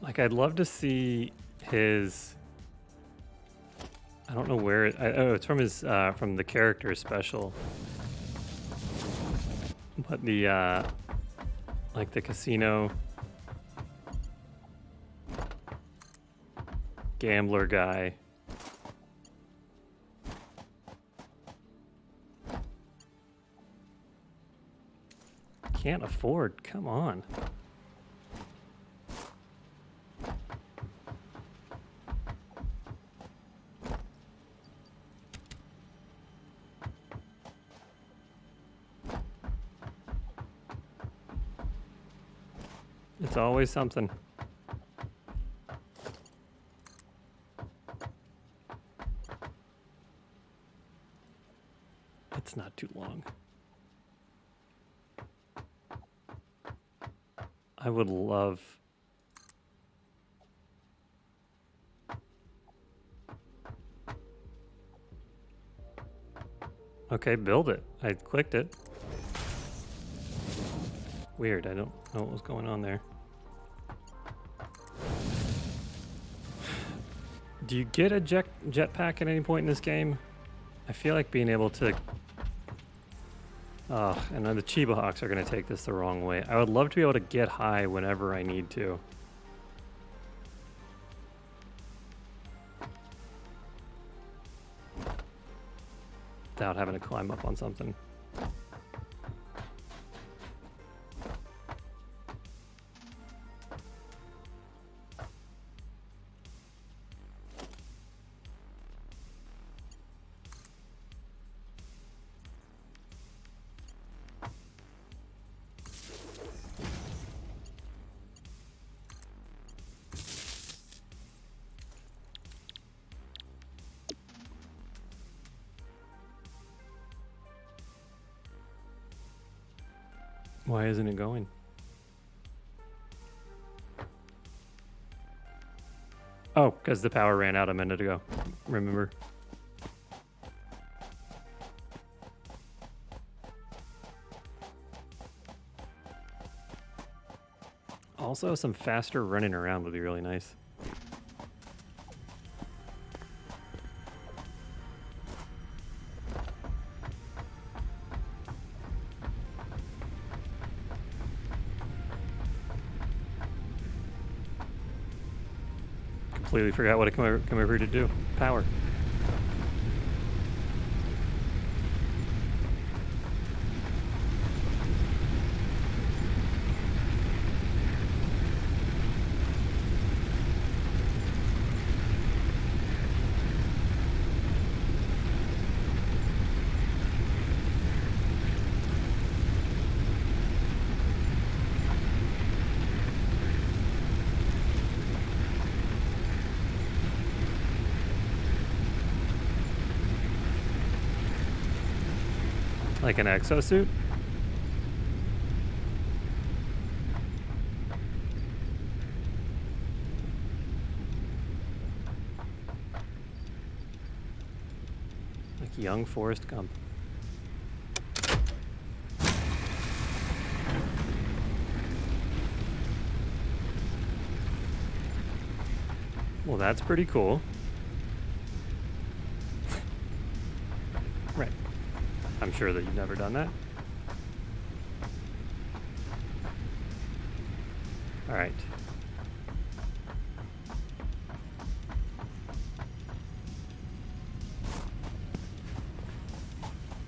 Like, I'd love to see his... I don't know where... it's from his from the character special. But the like the casino gambler guy. Can't afford, come on. It's always something. It's not too long. I would love... Okay, build it. I clicked it. Weird, I don't know what was going on there. Do you get a jetpack at any point in this game? I feel like being able to... and then the Chiba Hawks are going to take this the wrong way. I would love to be able to get high whenever I need to. Without having to climb up on something. Why isn't it going? Oh, because the power ran out a minute ago. Remember? Also, some faster running around would be really nice. Completely forgot what I come over here to do. Power. Like an exosuit? Like young Forrest Gump. Well, that's pretty cool. Right. I'm sure that you've never done that. All right.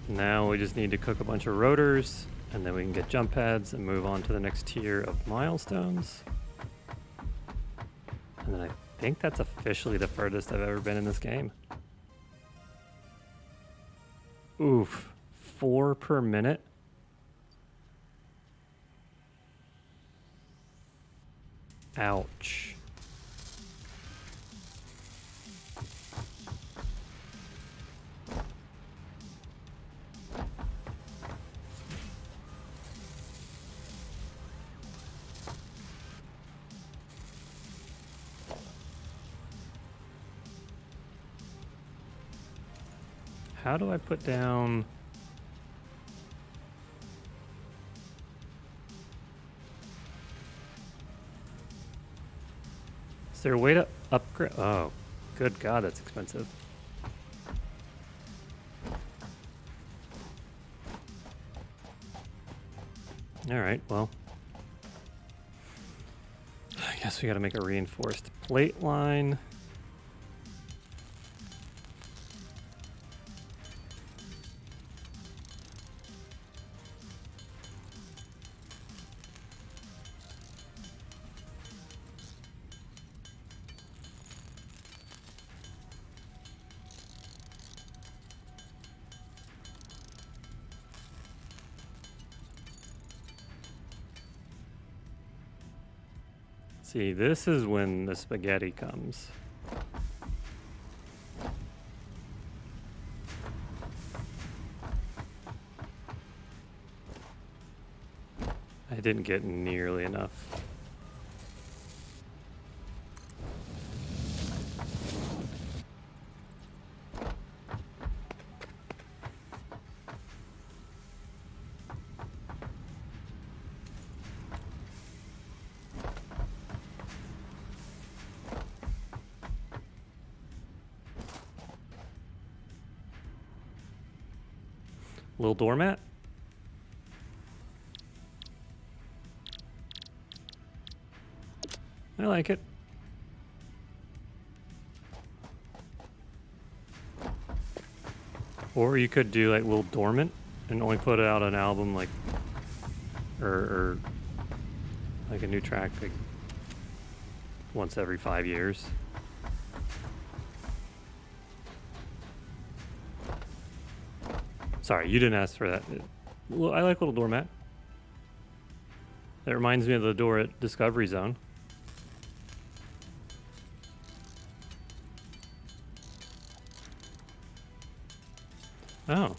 Now we just need to cook a bunch of rotors, and then we can get jump pads and move on to the next tier of milestones. And then I think that's officially the furthest I've ever been in this game. Oof. 4 per minute? Ouch. How do I put down... Is there a way to upgrade? Oh, good God, that's expensive. All right, well. I guess we gotta make a reinforced plate line. See, this is when the spaghetti comes. I didn't get nearly enough. Little doormat? I like it. Or you could do like little dormant and only put out an album like, or like a new track like once every 5 years. Sorry, you didn't ask for that. Well, I like little doormat. That reminds me of the door at Discovery Zone. Oh.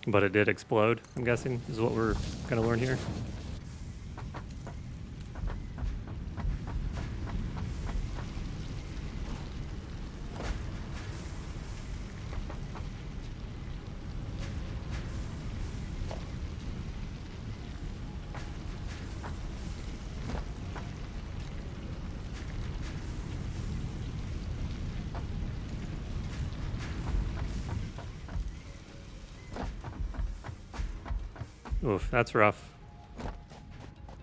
But it did explode, I'm guessing, is what we're going to learn here. Oof, that's rough.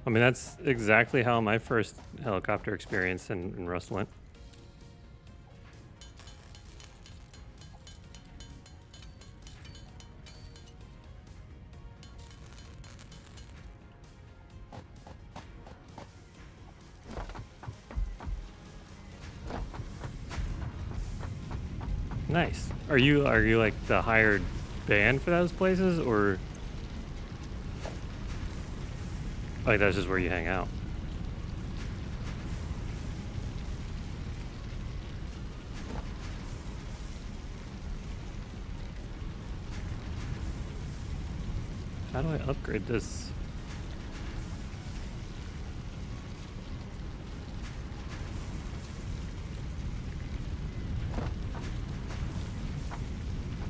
I mean, that's exactly how my first helicopter experience in Rust went. Nice. Are you like the hired band for those places, or like that's just where you hang out? How do I upgrade this?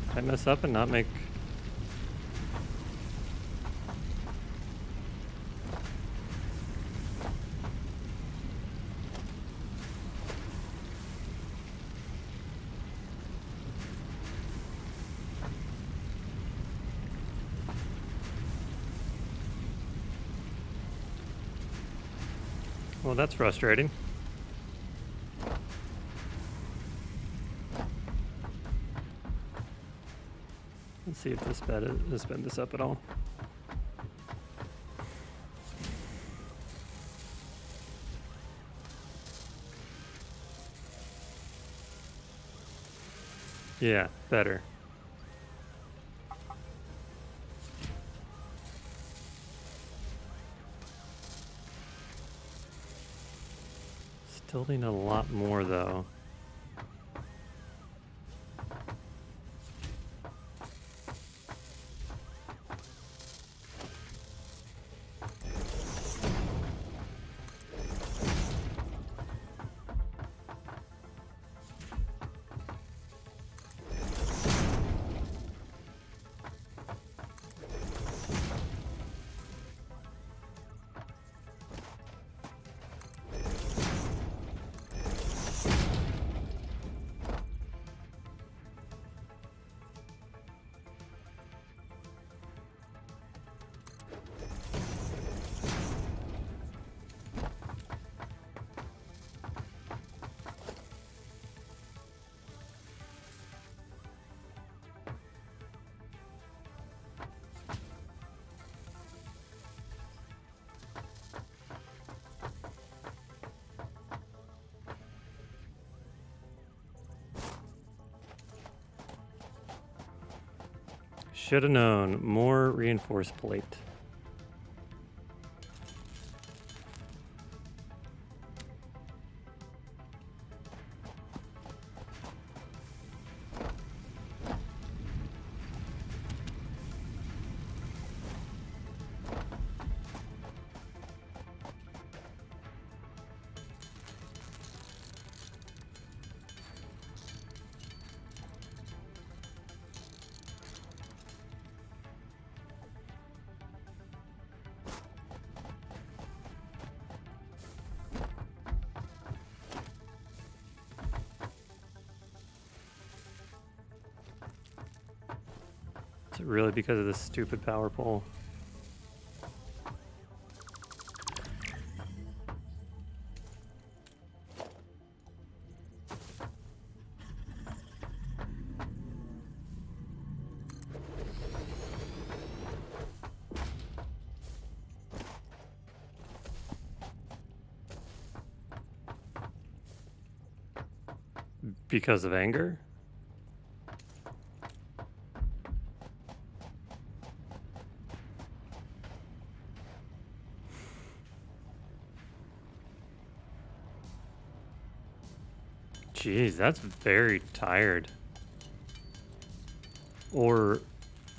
Did I mess up and not make... Well, that's frustrating. Let's see if this bed has sped this up at all. Yeah, better. Still need a lot more though. Should have known. More reinforced plate. Is it really because of this stupid power pole? Because of anger? Jeez, that's very tired. Or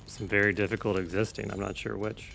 some very difficult existing. I'm not sure which.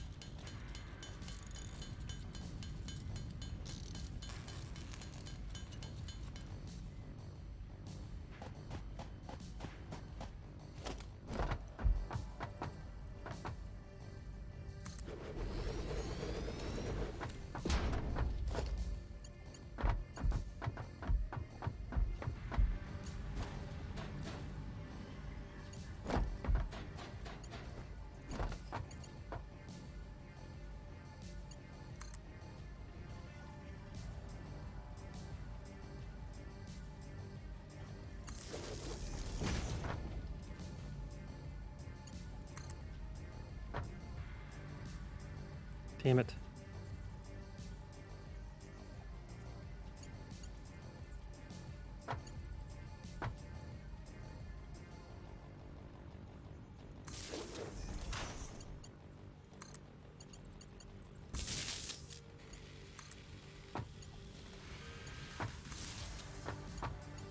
Damn it.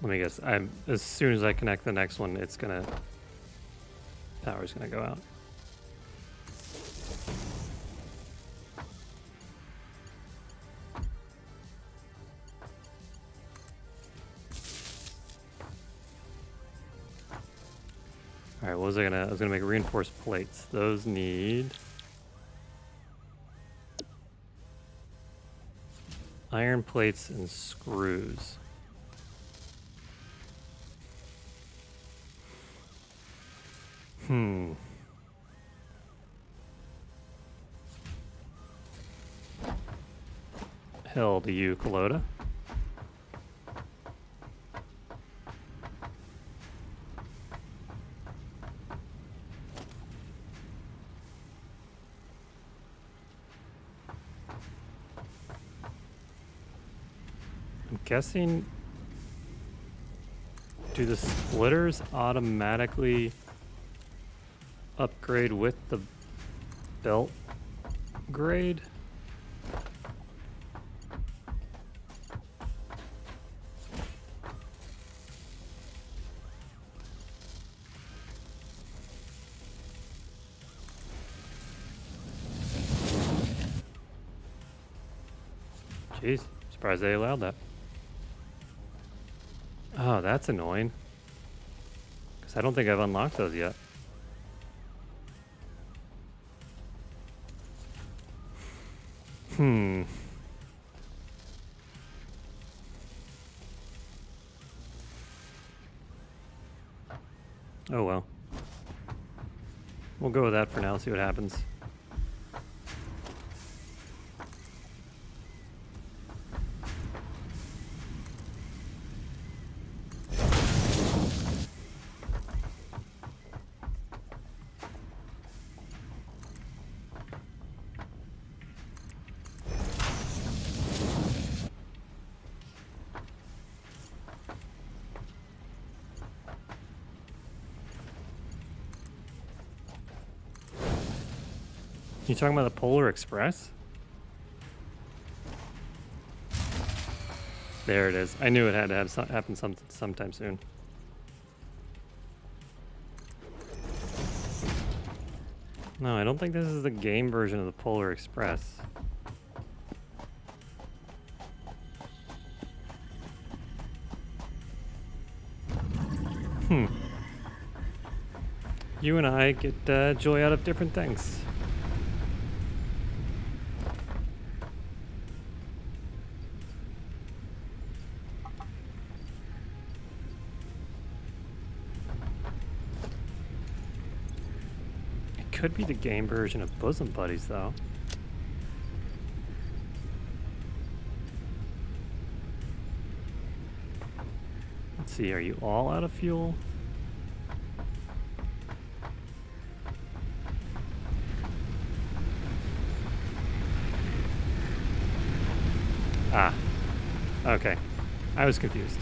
Let me guess. As soon as I connect the next one, it's gonna power's gonna go out. All right, what was I gonna? I was gonna make reinforced plates. Those need iron plates and screws. Hell to you, Colota. I'm guessing, do the splitters automatically upgrade with the belt grade? Jeez, surprised they allowed that. Oh, that's annoying. Because I don't think I've unlocked those yet. Oh well. We'll go with that for now, see what happens. You talking about the Polar Express? There it is. I knew it had to have happen sometime soon. No, I don't think this is the game version of the Polar Express. You and I get joy out of different things. Could be the game version of Bosom Buddies, though. Let's see, are you all out of fuel? Ah, okay. I was confused.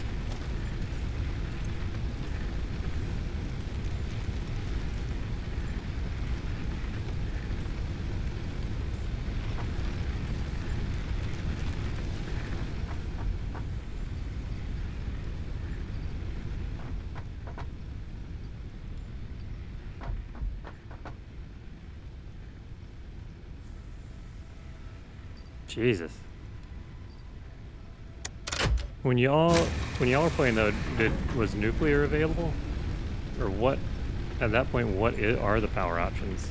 Jesus. When y'all were playing though, was nuclear available? Or what, at that point, what are the power options?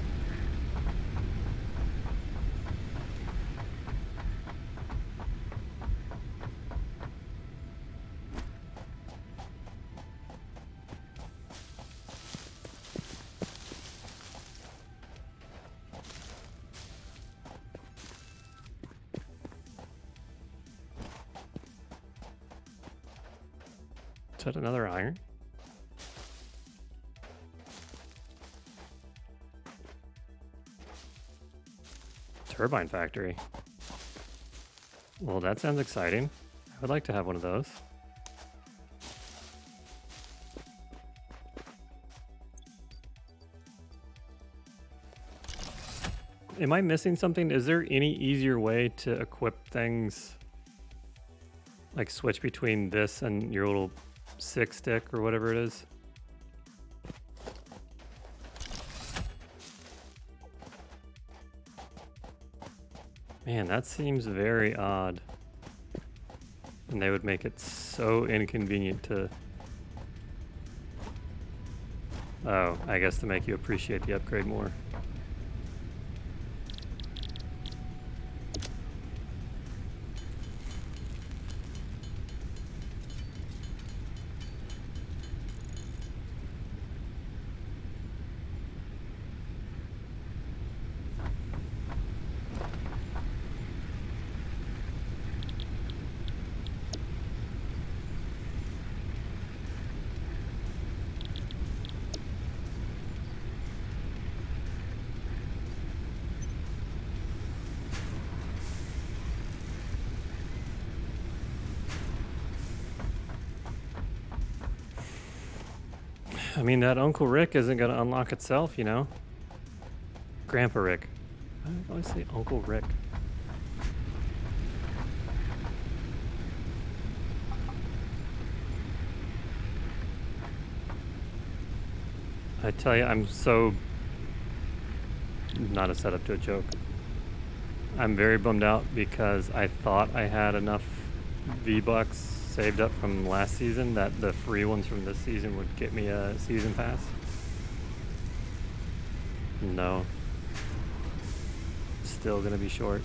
Is that another iron? Turbine factory. Well, that sounds exciting. I would like to have one of those. Am I missing something? Is there any easier way to equip things? Like switch between this and your little 6 stick or whatever it is. Man, that seems very odd. And they would make it so inconvenient to... Oh, I guess to make you appreciate the upgrade more. I mean, that Uncle Rick isn't going to unlock itself, you know? Grandpa Rick. I always say Uncle Rick. I tell you, I'm so... Not a setup to a joke. I'm very bummed out because I thought I had enough V-Bucks saved up from last season that the free ones from this season would get me a season pass. No. Still gonna be short.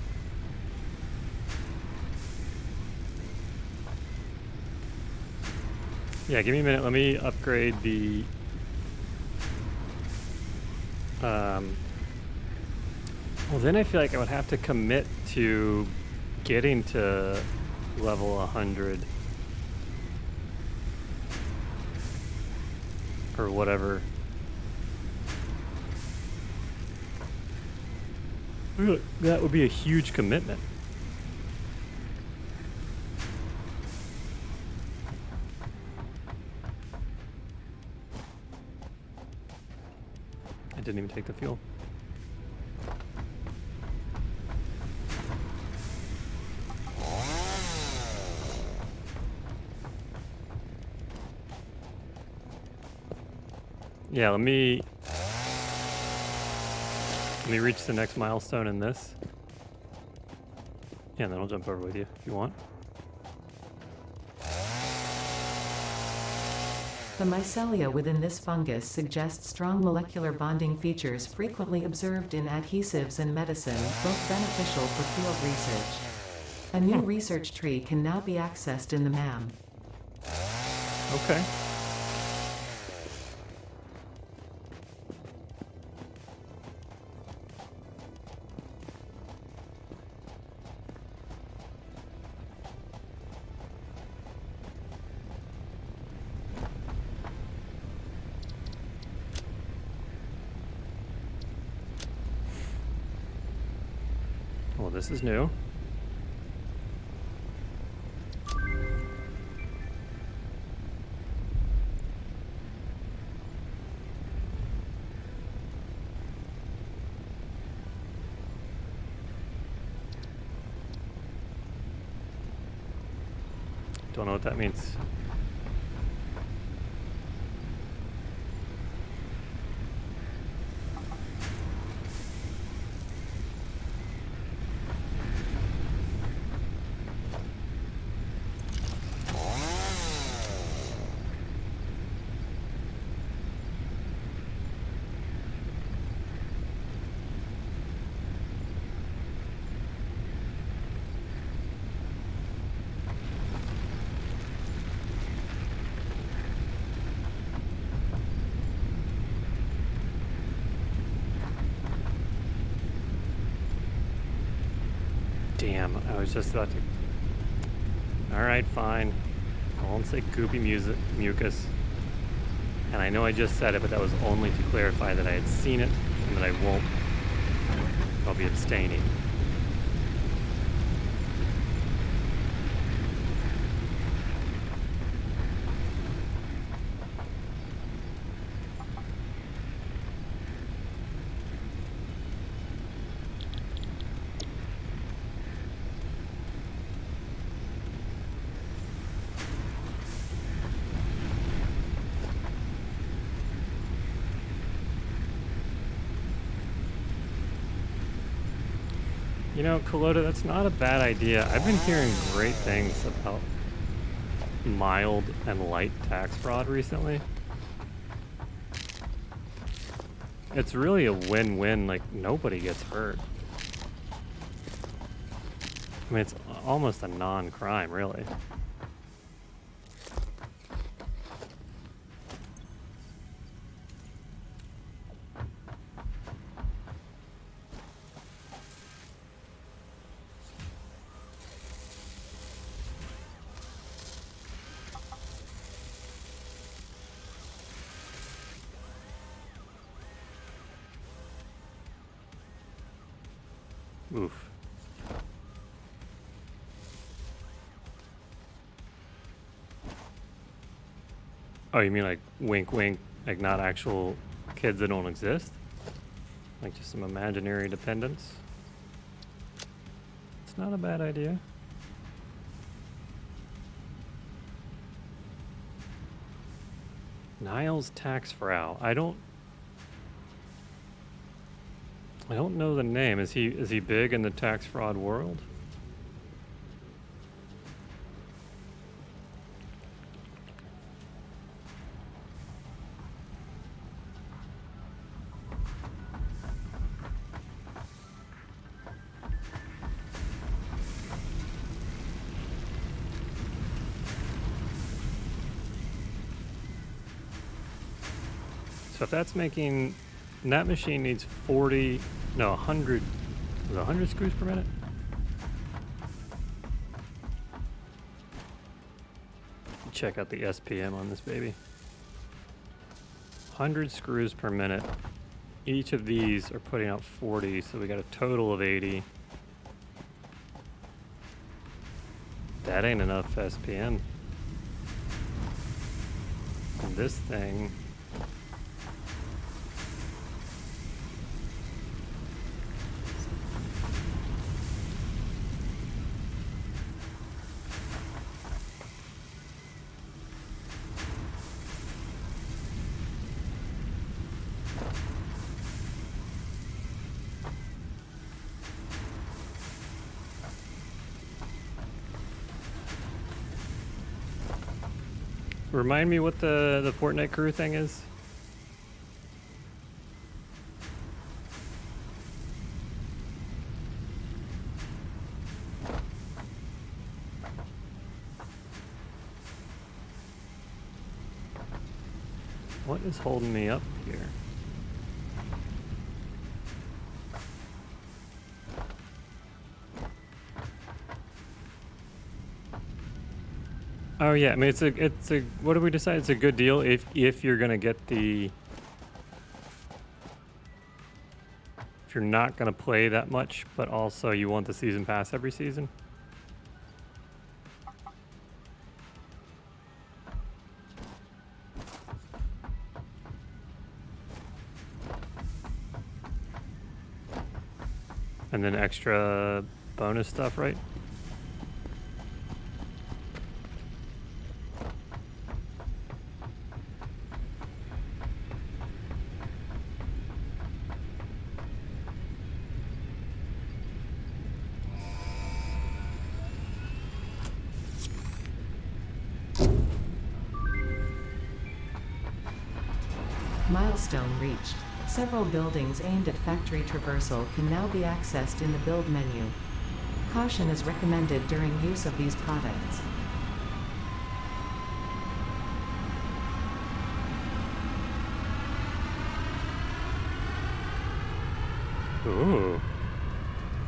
Yeah, give me a minute. Let me upgrade the... well, then I feel like I would have to commit to getting to level 100. Or whatever. That would be a huge commitment. I didn't even take the fuel. Yeah, let me reach the next milestone in this. Yeah, and then I'll jump over with you if you want. The mycelia within this fungus suggests strong molecular bonding features frequently observed in adhesives and medicine, both beneficial for field research. A new research tree can now be accessed in the MAM. Okay. Well, this is new. Don't know what that means. Damn, I was just about to... Alright, fine. I won't say goopy mucus. And I know I just said it, but that was only to clarify that I had seen it and that I won't. I'll be abstaining. You know, Colota, that's not a bad idea. I've been hearing great things about mild and light tax fraud recently. It's really a win-win, like nobody gets hurt. I mean, it's almost a non-crime, really. Oof. Oh, you mean like wink wink, like not actual kids that don't exist? Like just some imaginary dependents? It's not a bad idea. Niles Taxfrau. I don't know the name. Is he big in the tax fraud world? So if that's making, that machine needs 100, was it 100 screws per minute? Check out the SPM on this baby. 100 screws per minute. Each of these are putting out 40, so we got a total of 80. That ain't enough SPM. And this thing, remind me what the Fortnite crew thing is? What is holding me up here? Oh yeah, I mean it's a what do we decide? It's a good deal if you're gonna get if you're not gonna play that much, but also you want the season pass every season. And then extra bonus stuff, right? Milestone reached. Several buildings aimed at factory traversal can now be accessed in the build menu. Caution is recommended during use of these products. Ooh.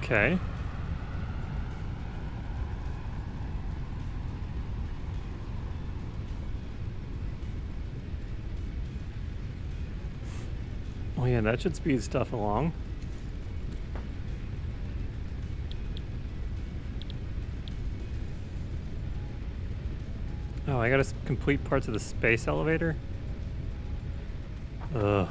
Okay. Oh yeah, that should speed stuff along. Oh, I gotta complete parts of the space elevator? Ugh.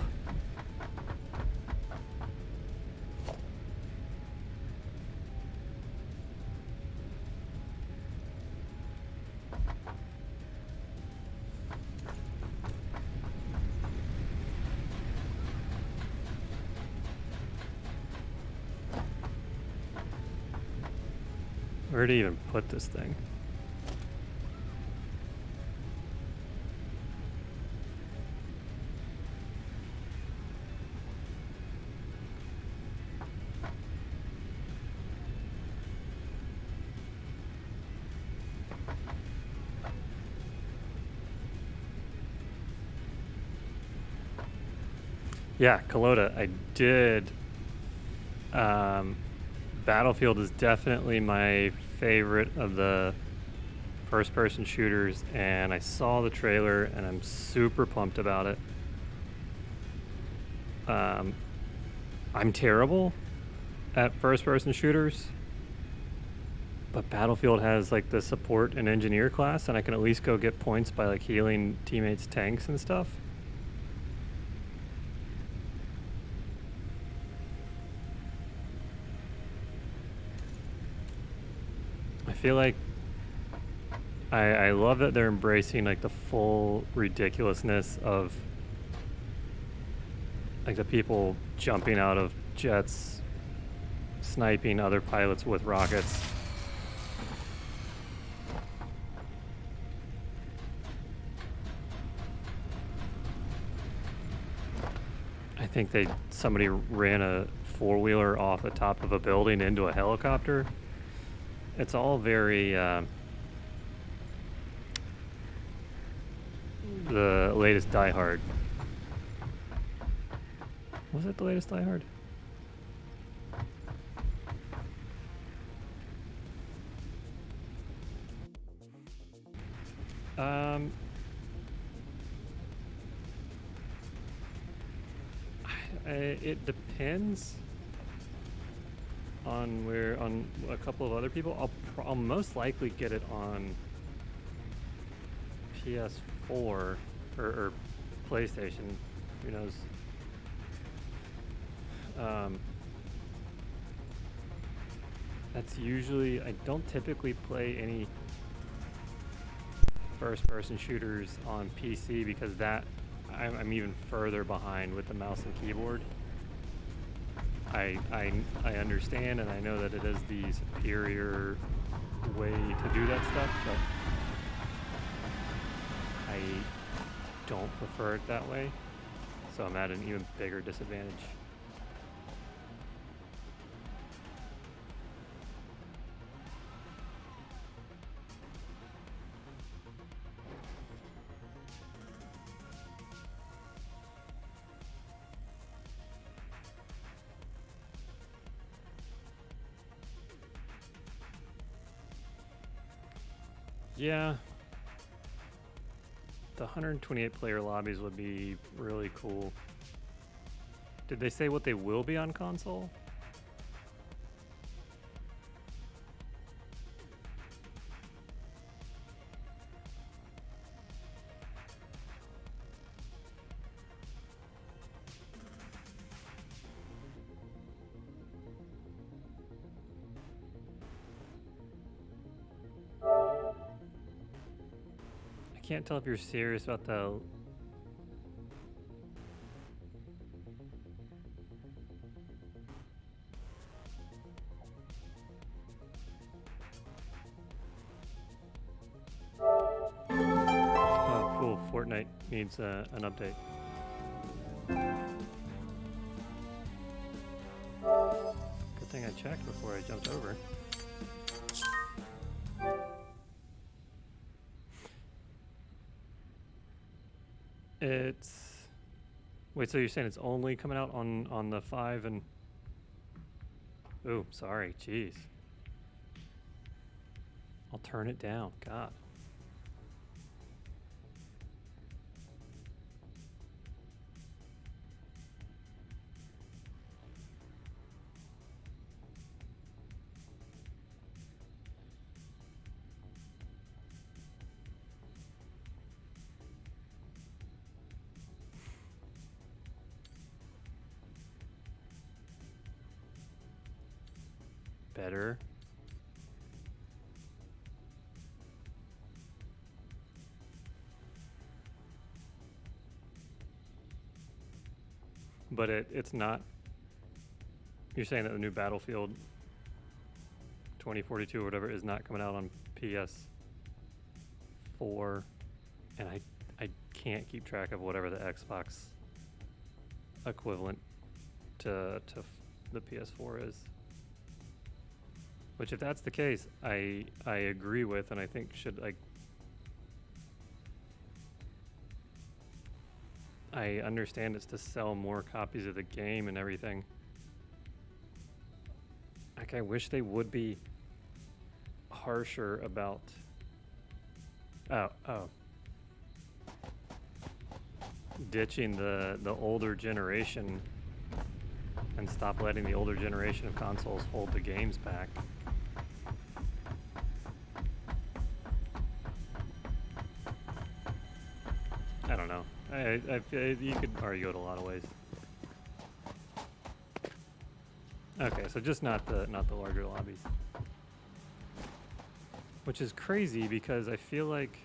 Where to even put this thing? Yeah, Kalota, I did. Battlefield is definitely my favorite of the first-person shooters, and I saw the trailer, and I'm super pumped about it. I'm terrible at first-person shooters, but Battlefield has like the support and engineer class, and I can at least go get points by like healing teammates' tanks and stuff. I feel like I love that they're embracing like the full ridiculousness of like the people jumping out of jets, sniping other pilots with rockets. I think somebody ran a four-wheeler off the top of a building into a helicopter. It's all very the latest Die Hard. Was it the latest Die Hard? It depends on a couple of other people. I'll most likely get it on PS4 or PlayStation. Who knows? That's usually, I don't typically play any first-person shooters on PC because I'm even further behind with the mouse and keyboard. I understand and I know that it is the superior way to do that stuff, but I don't prefer it that way, so I'm at an even bigger disadvantage. Yeah, the 128 player lobbies would be really cool. Did they say what they will be on console? I can't tell if you're serious about the... Oh, cool. Fortnite needs an update. Good thing I checked before I jumped over. It's... Wait, so you're saying it's only coming out on the 5 and... Ooh, sorry, jeez. I'll turn it down, God. Better. But it's not... You're saying that the new Battlefield 2042 or whatever is not coming out on PS4, and I can't keep track of whatever the Xbox equivalent to the PS4 is. Which, if that's the case, I agree with, and I think should, like, I understand it's to sell more copies of the game and everything. Like, I wish they would be harsher about. Oh. Ditching the older generation and stop letting the older generation of consoles hold the games back. I don't know. You could argue it a lot of ways. Okay, so just not the larger lobbies. Which is crazy because I feel like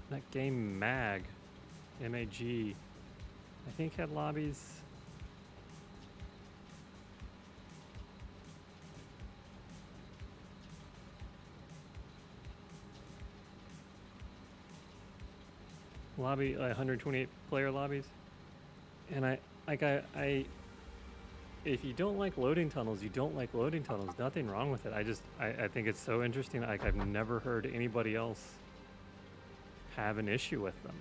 that game MAG, M-A-G, I think had lobbies. Lobby, 128 player lobbies. And I if you don't like loading tunnels, you don't like loading tunnels. Nothing wrong with it. I think it's so interesting. Like, I've never heard anybody else have an issue with them.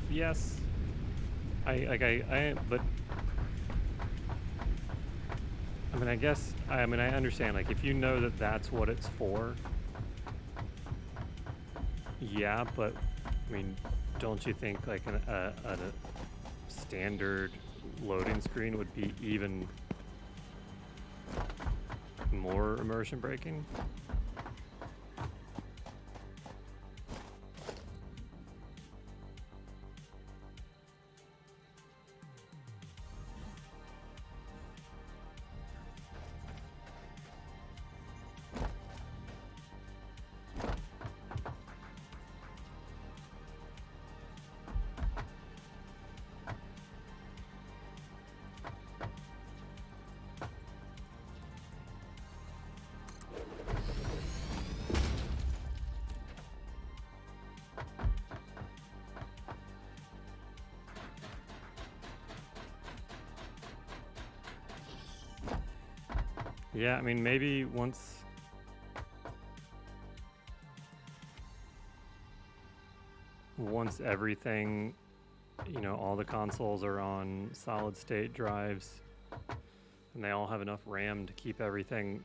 Yes, but I mean, I understand, like, if you know that that's what it's for, yeah, but I mean, don't you think like a standard loading screen would be even more immersion breaking? Yeah, I mean, maybe once everything, you know, all the consoles are on solid state drives and they all have enough RAM to keep everything,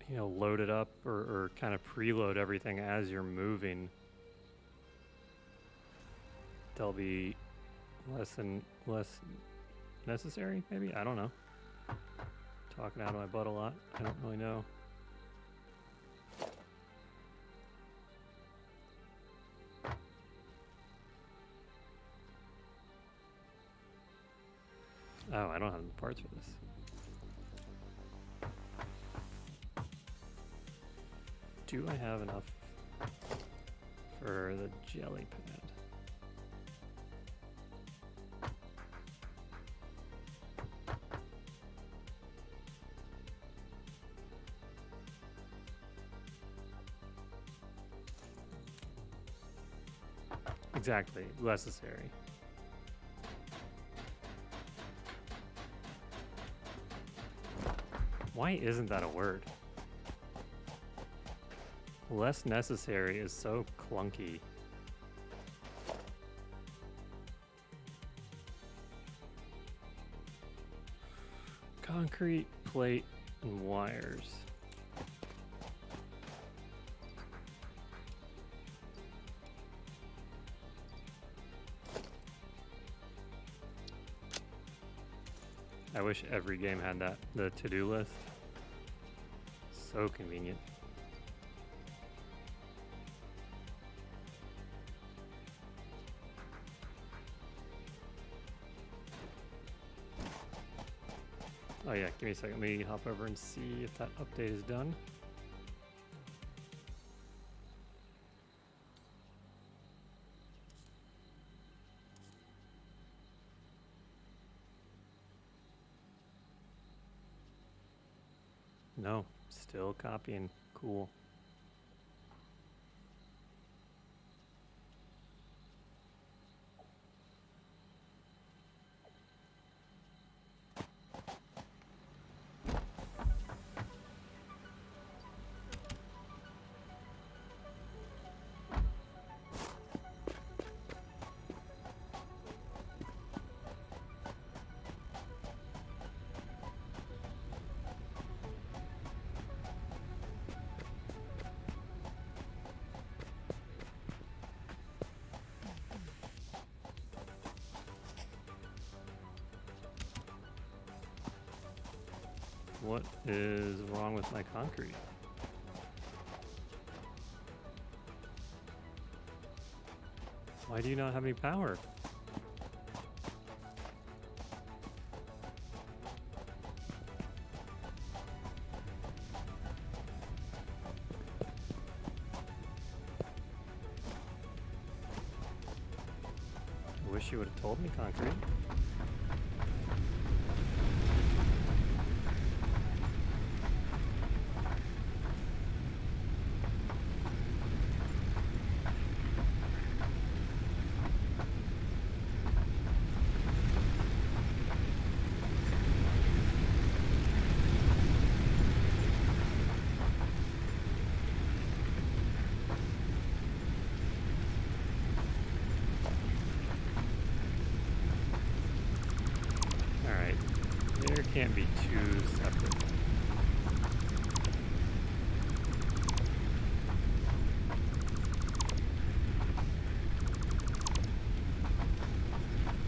you know, loaded up or kind of preload everything as you're moving, they'll be less necessary, maybe? I don't know. Talking out of my butt a lot. I don't really know. Oh, I don't have the parts for this. Do I have enough for the jelly pad? Exactly, necessary. Why isn't that a word? Less necessary is so clunky. Concrete, plate, and wires. I wish every game had that, the to-do list. So convenient. Oh yeah, give me a second. Let me hop over and see if that update is done. No, still copying. Cool. What is wrong with my concrete? Why do you not have any power? I wish you would have told me, concrete. Can't be two separate.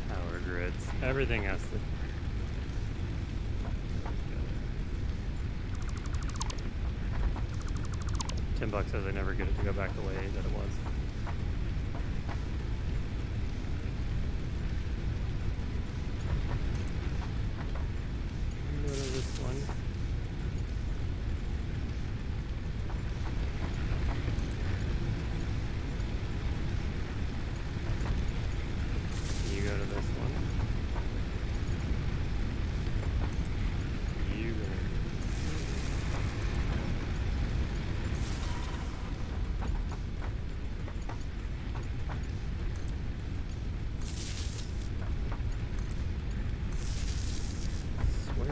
Power grids. Everything has to. $10 says I never get it to go back the way that it was.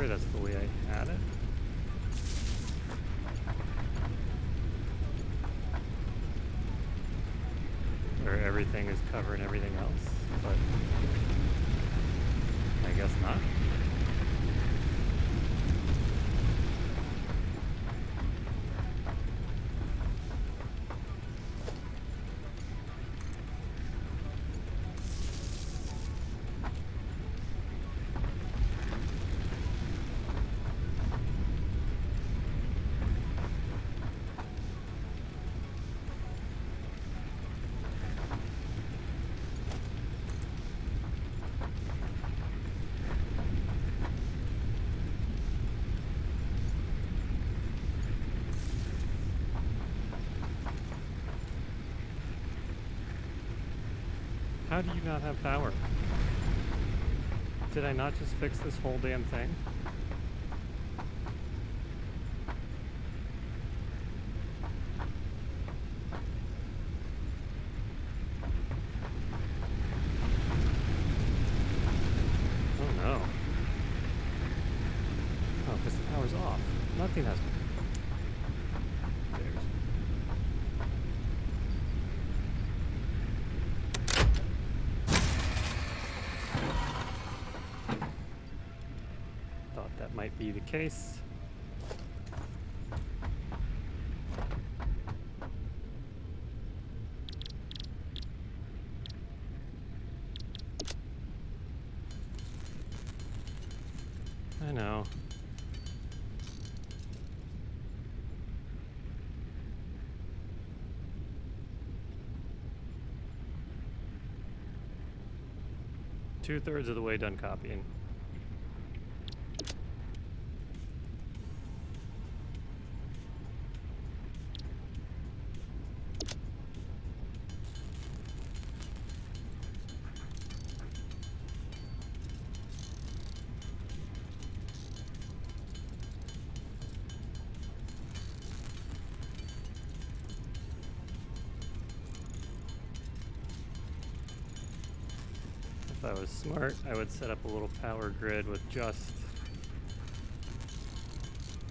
That's the way I had it. Where everything is covering everything else, but I guess not. How do you not have power? Did I not just fix this whole damn thing? Oh no. Oh, because the power's off. Nothing has. Might be the case. 2/3 of the way done copying. If I was smart, I would set up a little power grid with just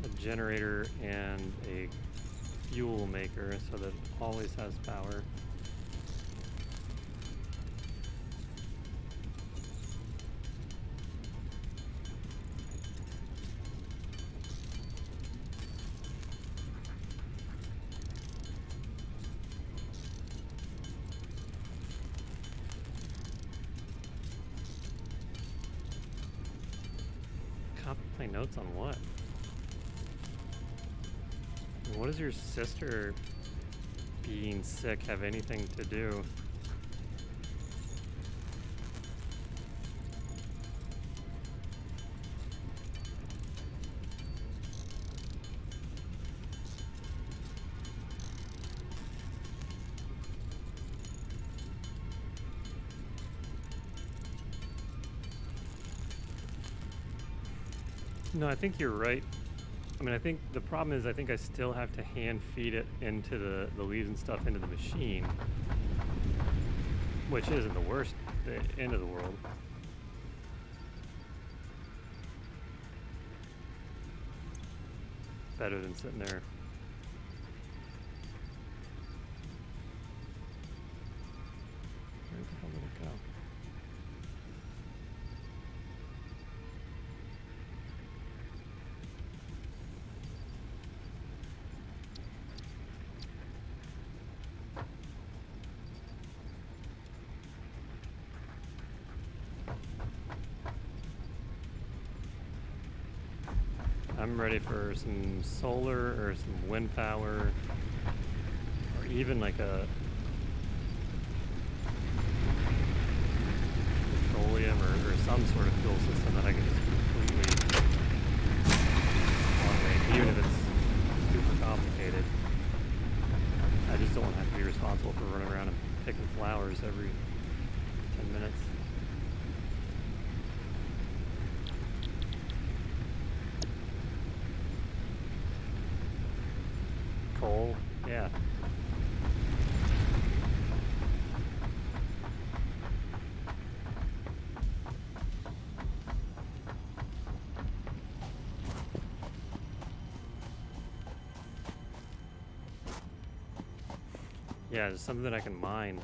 a generator and a fuel maker so that it always has power. Copy my notes on what? And what does your sister being sick have anything to do? No, I think you're right. I mean, I think the problem is I think I still have to hand feed it into the leaves and stuff into the machine, which isn't the worst, the end of the world. Better than sitting there. Where the hell did it go? I'm ready for some solar or some wind power, or even like a petroleum or some sort of fuel system that I can just completely automate, even if it's super complicated. I just don't want to have to be responsible for running around and picking flowers every 10 minutes. Coal, yeah. Yeah, it's something that I can mine.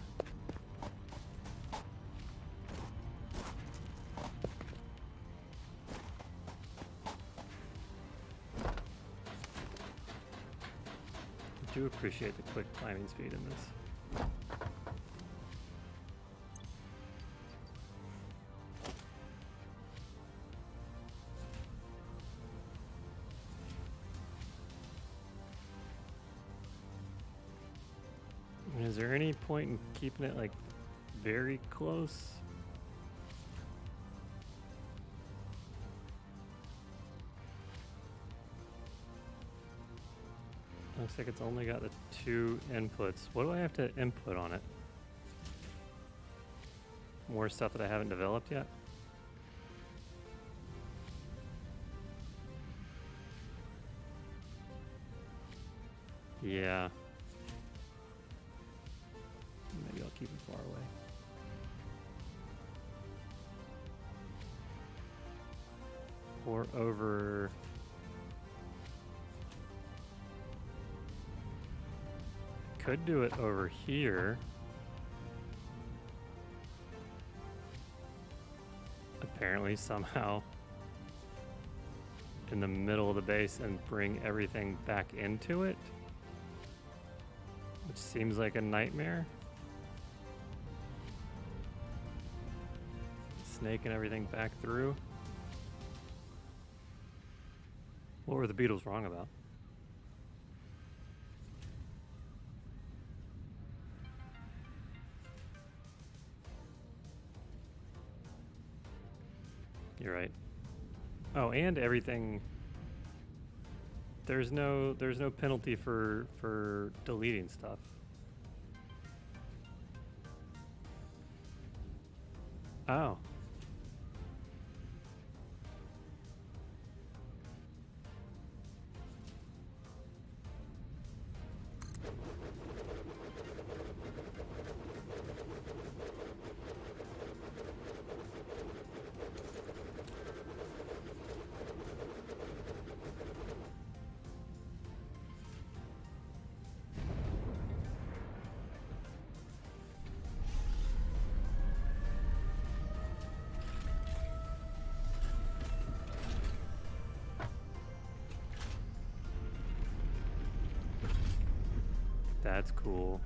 I do appreciate the quick climbing speed in this. Is there any point in keeping it like very close? Looks like it's only got the 2 inputs. What do I have to input on it? More stuff that I haven't developed yet? Yeah. Maybe I'll keep it far away. Or over... Could do it over here. Apparently, somehow, in the middle of the base and bring everything back into it. Which seems like a nightmare. Snaking everything back through. What were the Beatles wrong about? You're right. Oh, and everything. There's no penalty for deleting stuff. Oh. That's cool.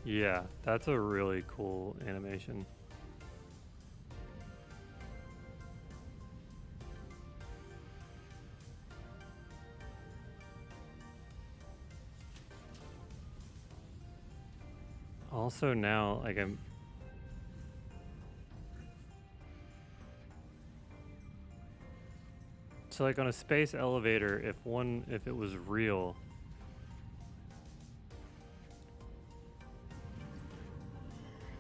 Yeah, that's a really cool animation. Also now, like so like on a space elevator, if it was real,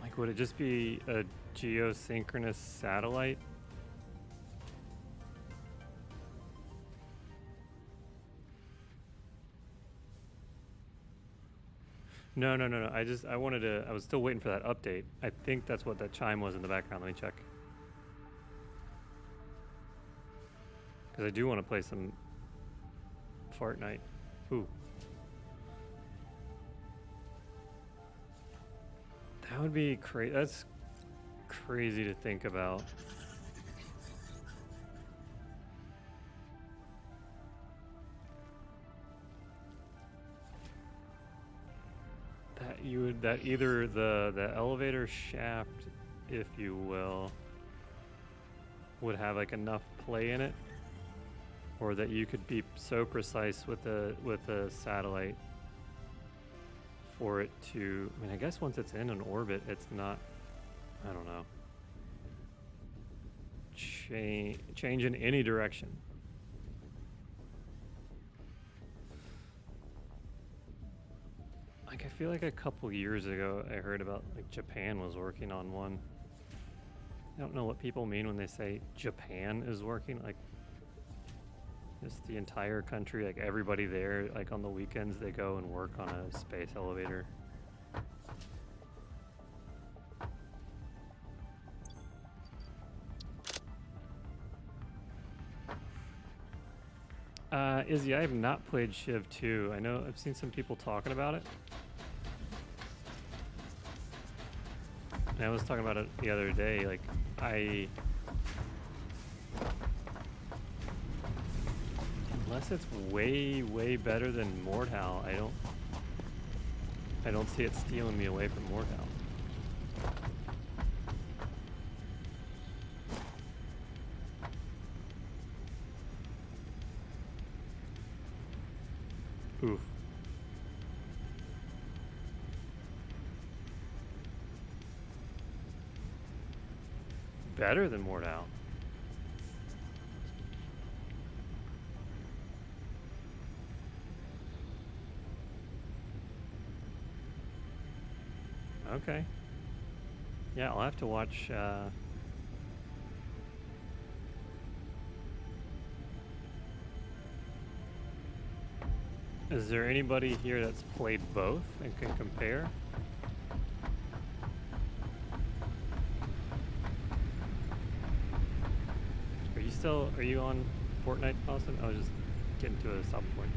like would it just be a geosynchronous satellite? No. I was still waiting for that update. I think that's what that chime was in the background. Let me check. Because I do want to play some Fortnite. Ooh. That would be crazy. That's crazy to think about. That either the elevator shaft, if you will, would have like enough play in it, or that you could be so precise with the satellite for it to. I mean, I guess once it's in an orbit, it's not. I don't know. Change in any direction. Like I feel like a couple years ago I heard about like Japan was working on one. I don't know what people mean when they say Japan is working, like just the entire country, like everybody there, like on the weekends they go and work on a space elevator. Izzy, I have not played Shiv 2. I know I've seen some people talking about it. And I was talking about it the other day, like unless it's way better than Mordhau, I don't see it stealing me away from Mordhau. Oof. Better than Mordhau. Okay. Yeah, I'll have to watch. Is there anybody here that's played both and can compare? Are you on Fortnite, Austin? I was just getting to a stop point.